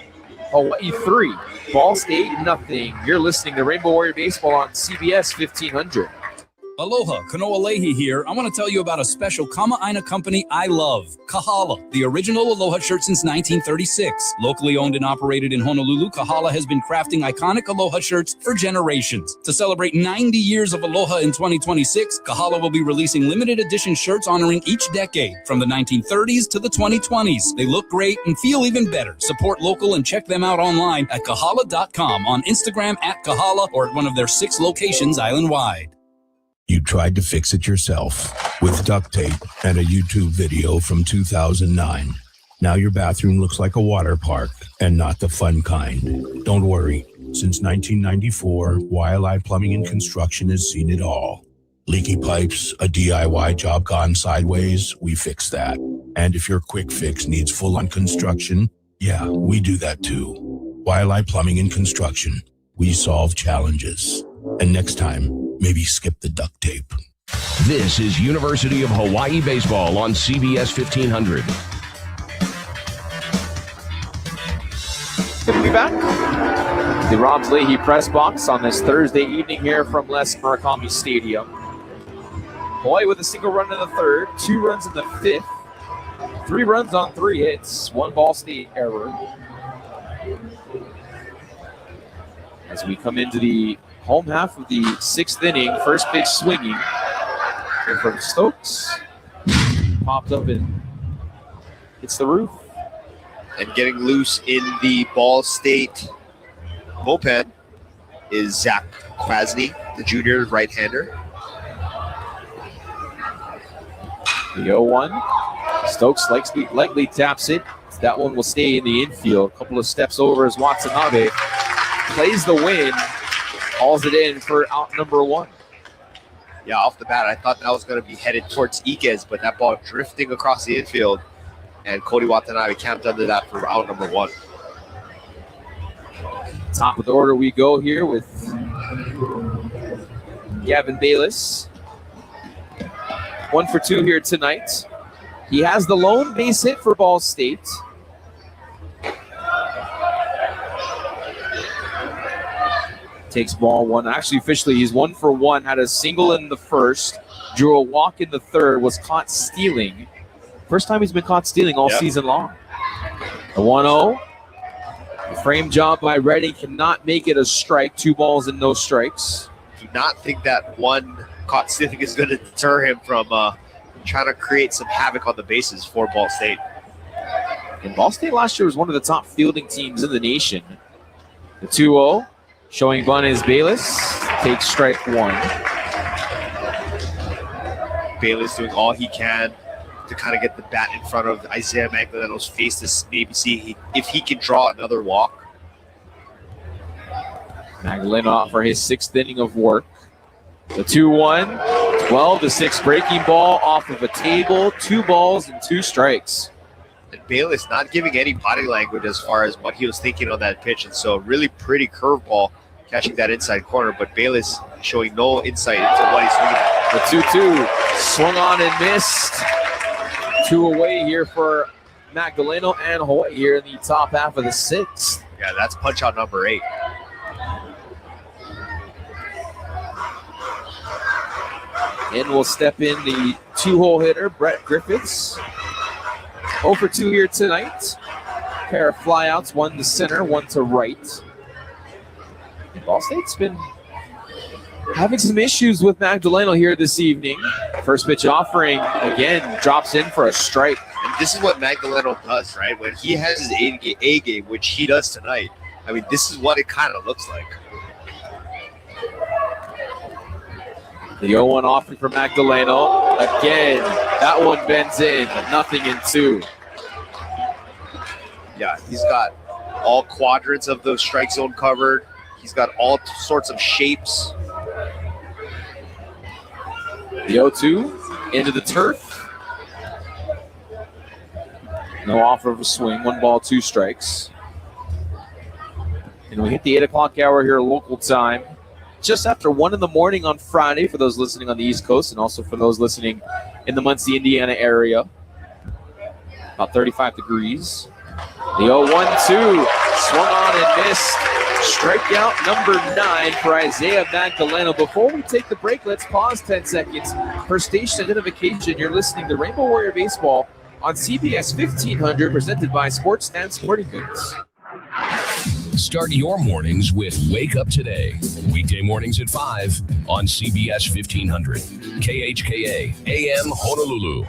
Hawaii 3, Ball State 0. You're listening to Rainbow Warrior Baseball on CBS 1500. Aloha, Kanoa Leahy here. I want to tell you about a special Kama'aina company I love, Kahala, the original Aloha shirt since 1936. Locally owned and operated in Honolulu, Kahala has been crafting iconic Aloha shirts for generations. To celebrate 90 years of Aloha in 2026, Kahala will be releasing limited edition shirts honoring each decade, from the 1930s to the 2020s. They look great and feel even better. Support local and check them out online at kahala.com, on Instagram at Kahala, or at one of their 6 locations island-wide. You tried to fix it yourself with duct tape and a YouTube video from 2009. Now your bathroom looks like a water park and not the fun kind. Don't worry. Since 1994, Waialae Plumbing and Construction has seen it all. Leaky pipes, a DIY job gone sideways, we fix that. And if your quick fix needs full-on construction, yeah, we do that too. Waialae Plumbing and Construction. We solve challenges. And next time, maybe skip the duct tape. This is University of Hawaii Baseball on CBS 1500. Good to be back. The Rob Leahy press box on this Thursday evening here from Les Murakami Stadium. Hawaii with a single run in the 3rd, 2 runs in the 5th, 3 runs on 3 hits, 1 Ball State error. As we come into the home half of the 6th inning, first pitch swinging from Stokes. Popped up and hits the roof. And getting loose in the Ball State bullpen is Zach Kwasny, the junior right-hander. The 0-1. Stokes lightly taps it. That one will stay in the infield. A couple of steps over as Watanabe plays the wind. Hauls it in for out number 1. Yeah, off the bat, I thought that was going to be headed towards Iquez, but that ball drifting across the infield, and Cody Watanabe camped under that for out number 1. Top of the order we go here with Gavin Bayless. 1 for 2 here tonight. He has the lone base hit for Ball State. Takes ball 1. Actually, officially, he's 1 for 1. Had a single in the 1st. Drew a walk in the 3rd. Was caught stealing. First time he's been caught stealing all season long. The 1-0. Frame job by Redding cannot make it a strike. 2 balls and no strikes. Do not think that 1 caught stealing is going to deter him from trying to create some havoc on the bases for Ball State. And Ball State last year was one of the top fielding teams in the nation. The 2-0, showing Blanes Bayless, takes strike one. Bayless doing all he can to kind of get the bat in front of Isaiah Magdaleno's face to maybe see if he can draw another walk. Magdaleno out for his 6th inning of work. The 2-1, 12-6 breaking ball off of a table, 2 balls and 2 strikes. And Bayless not giving any body language as far as what he was thinking on that pitch. And so really pretty curveball catching that inside corner, but Bayless showing no insight into what he's swinging at. The 2-2 swung on and missed. 2 away here for Magdaleno and Hawaii here in the top half of the 6th. Yeah, that's punch out number 8. In will step in the 2-hole hitter, Brett Griffiths. 0 for 2 here tonight. Pair of flyouts, one to center, one to right. Ball State's been having some issues with Magdaleno here this evening. First pitch offering, again, drops in for a strike. And this is what Magdaleno does, right? When he has his A game, which he does tonight, I mean, this is what it kind of looks like. The 0-1 offering for Magdaleno. Again, that one bends in, but nothing in 2. Yeah, he's got all quadrants of the strike zone covered. He's got all sorts of shapes. The 0-2 into the turf. No offer of a swing. 1 ball, 2 strikes. And we hit the 8 o'clock hour here local time. Just after 1 in the morning on Friday for those listening on the East Coast and also for those listening in the Muncie, Indiana area. About 35 degrees. The 0-1-2 swung on and missed. Strikeout number 9 for Isaiah Magdaleno. Before we take the break, let's pause 10 seconds for station identification. You're listening to Rainbow Warrior Baseball on CBS 1500, presented by Sports and Sporting Goods. Start your mornings with Wake Up Today. Weekday mornings at 5 on CBS 1500. KHKA AM Honolulu.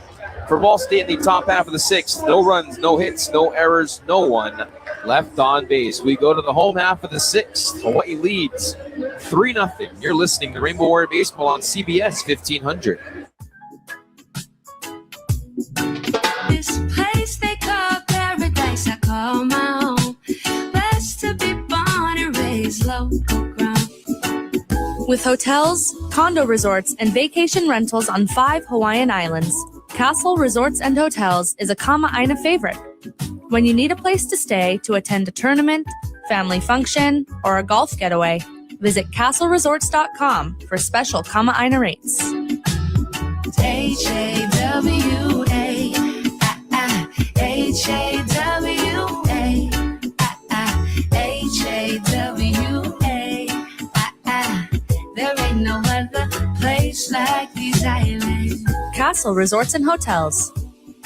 For Ball State in the top half of the 6th, no runs, no hits, no errors, no one left on base. We go to the home half of the 6th. Hawaii leads 3-0. You're listening to Rainbow Warrior Baseball on CBS 1500. This place they call paradise, I call my home. Blessed to be born and raised local ground. With hotels, condo resorts, and vacation rentals on 5 Hawaiian islands, Castle Resorts and Hotels is a Kama'aina favorite. When you need a place to stay to attend a tournament, family function, or a golf getaway, visit castleresorts.com for special Kama'aina rates. H-A-W-A, H-A-W-A, H-A-W-A, there ain't no other place like these islands. Castle Resorts and Hotels.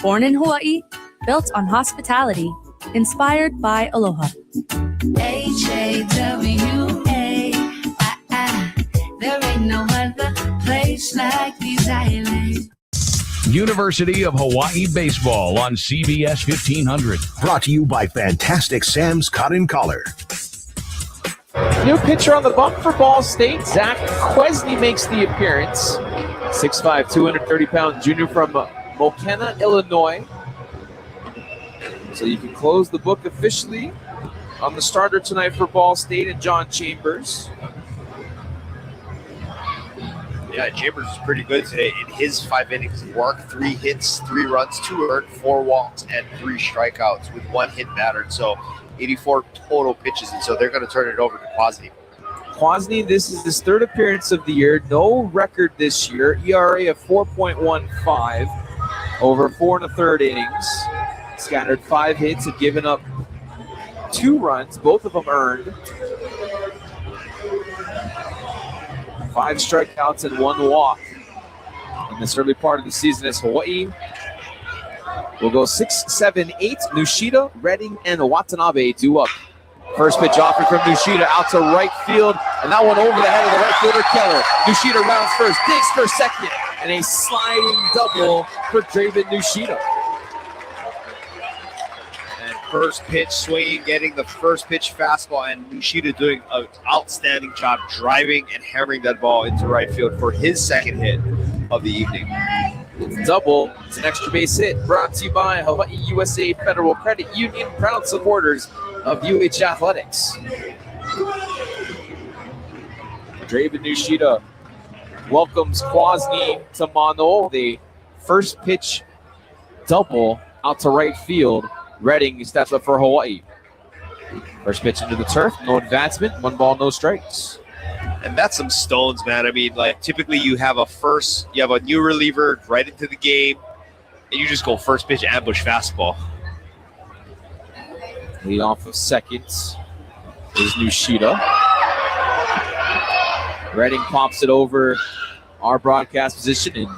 Born in Hawaii, built on hospitality, inspired by aloha. H-A-W-A, there ain't no other place like these islands. University of Hawaii Baseball on CBS 1500. Brought to you by Fantastic Sam's Cotton Collar. New pitcher on the bump for Ball State. Zach Quesney makes the appearance. 6'5", 230-pound junior from Mokena, Illinois. So you can close the book officially on the starter tonight for Ball State and John Chambers. Yeah, Chambers was pretty good today in his 5 innings of work. 3 hits, 3 runs, 2 earned, 4 walks, and 3 strikeouts with 1 hit battered. So 84 total pitches, and so they're going to turn it over to Kwasny. Kwasny, this is his 3rd appearance of the year. No record this year. ERA of 4.15 over 4 1/3 innings. Scattered 5 hits and given up 2 runs, both of them earned. 5 strikeouts and 1 walk in this early part of the season as Hawaii will go 6, 7, 8. Nushida, Redding, and Watanabe due up. First pitch offered from Nushida out to right field, and that one over the head of the right fielder, Keller. Nushida rounds first, digs for second, and a sliding double for Draven Nushida. first pitch swinging, getting the first pitch fastball, and Nishida doing an outstanding job driving and hammering that ball into right field for his second hit of the evening. It's a double. It's an extra base hit brought to you by Hawaii USA Federal Credit Union, proud supporters of UH Athletics. Draven Nishida welcomes Kwasny to Mano. The first pitch double out to right field. Redding steps up for Hawaii. First pitch into the turf, no advancement, 1 ball, no strikes. And that's some stones, man. I mean, like typically you have a new reliever right into the game, and you just go first pitch ambush fastball. Lead off of seconds is Nishida. Redding pops it over our broadcast position and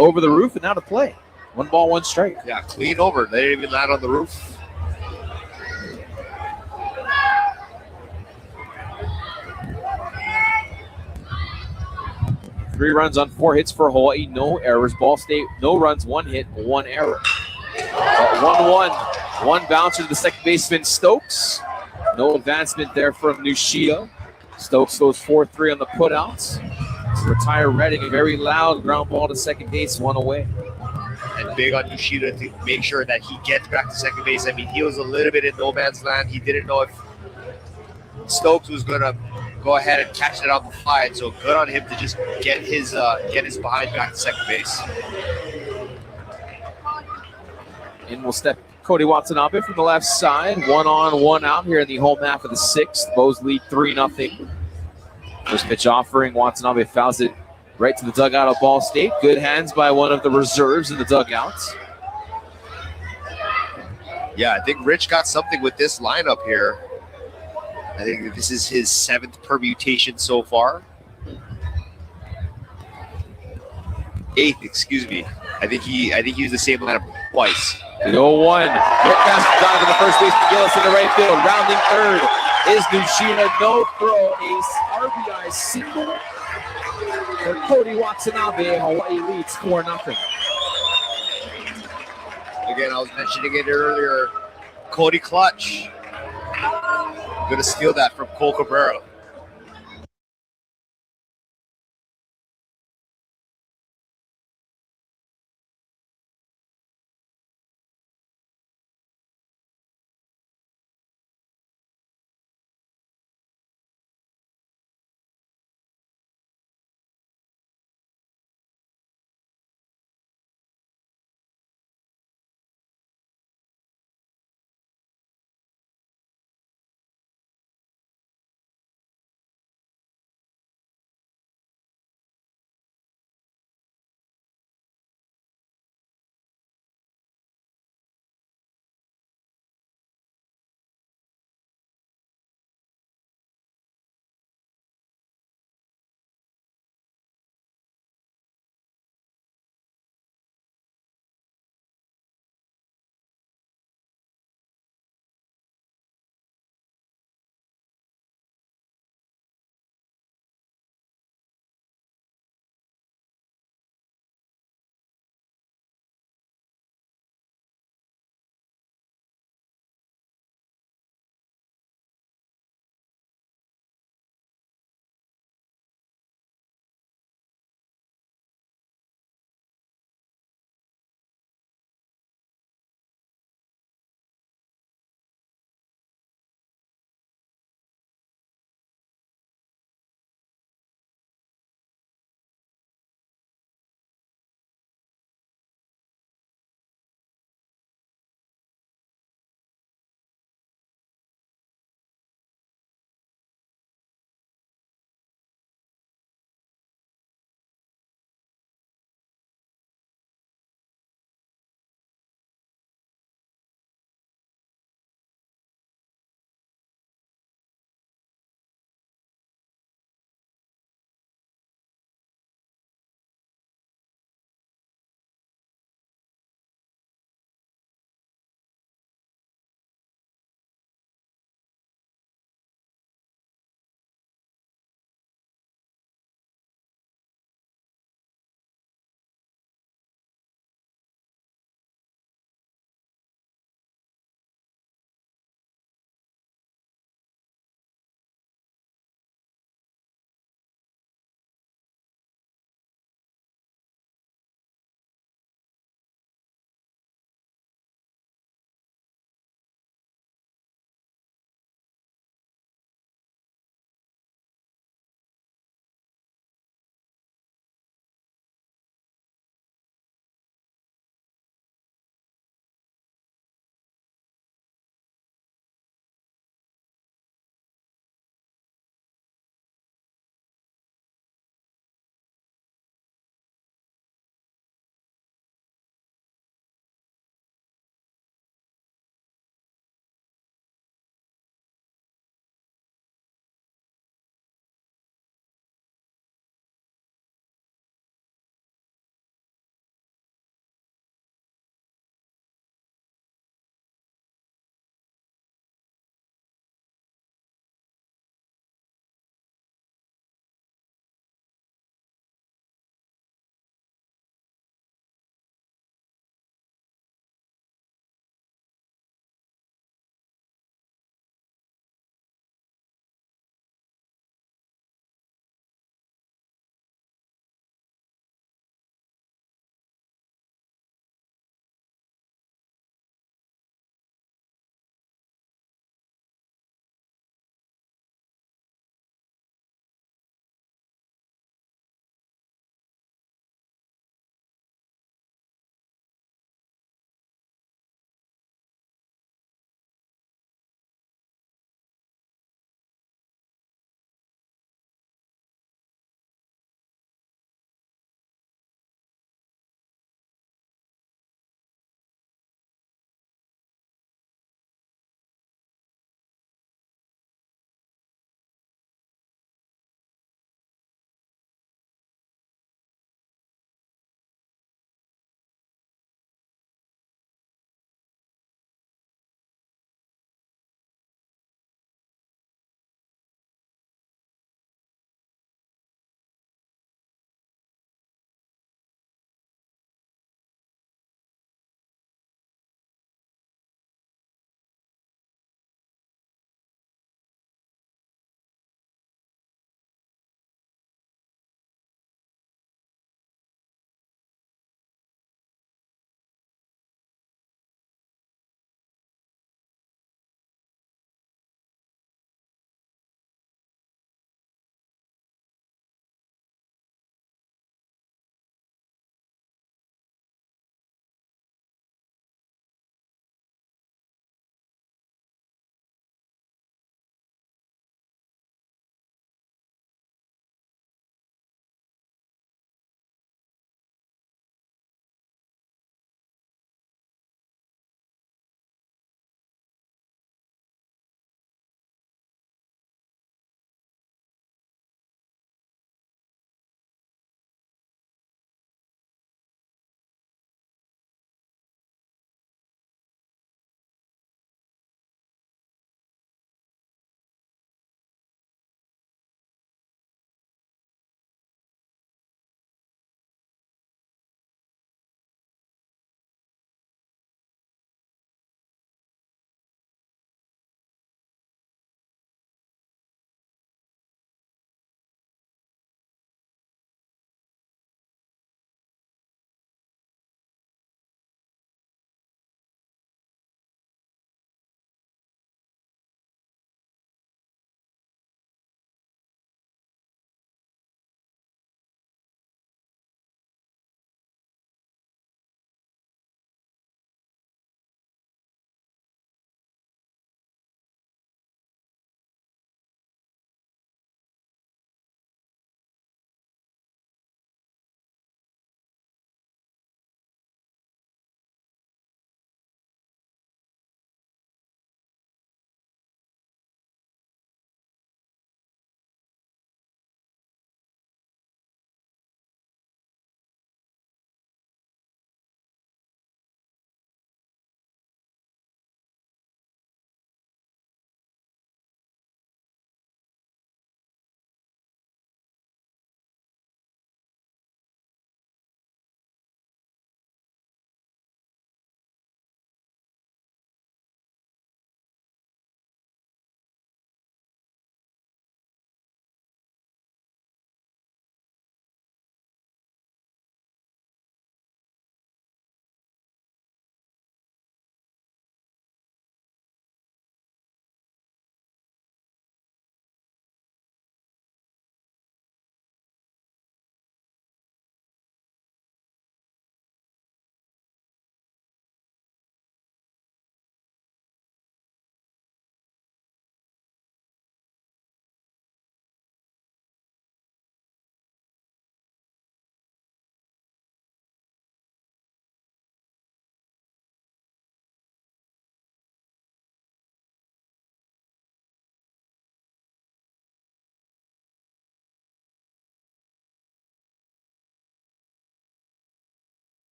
over the roof and out of play. 1 ball, 1 strike. Yeah, clean over. They didn't even land on the roof. Three runs on 4 hits for Hawaii, no errors. Ball State, no runs, 1 hit, 1 error. 1-1, 1 bouncer to the second baseman Stokes. No advancement there from Nishida. Stokes goes 4-3 on the putouts. To retire Redding, a very loud ground ball to second base, 1 away. And big on Nishida to make sure that he gets back to second base. I mean, he was a little bit in no man's land. He didn't know if Stokes was going to go ahead and catch it on the fly. And so good on him to just get his behind back to second base. In will step Cody Watanabe from the left side. 1 on, 1 out here in the home half of the 6th. Bows lead 3-0. First pitch offering. Watanabe fouls it right to the dugout of Ball State. Good hands by one of the reserves in the dugouts. Yeah, I think Rich got something with this lineup here. I think this is his 7th permutation so far. 8th, excuse me. I think he used the same lineup twice. The 0-1. Rick Castro dive to the first base. McGillis in the right field. Rounding third is Nishida. No throw. Ace RBI single for Cody Watanabe. Hawaii leads 4-0. Again, I was mentioning it earlier. Cody Clutch. Going to steal that from Cole Cabrera.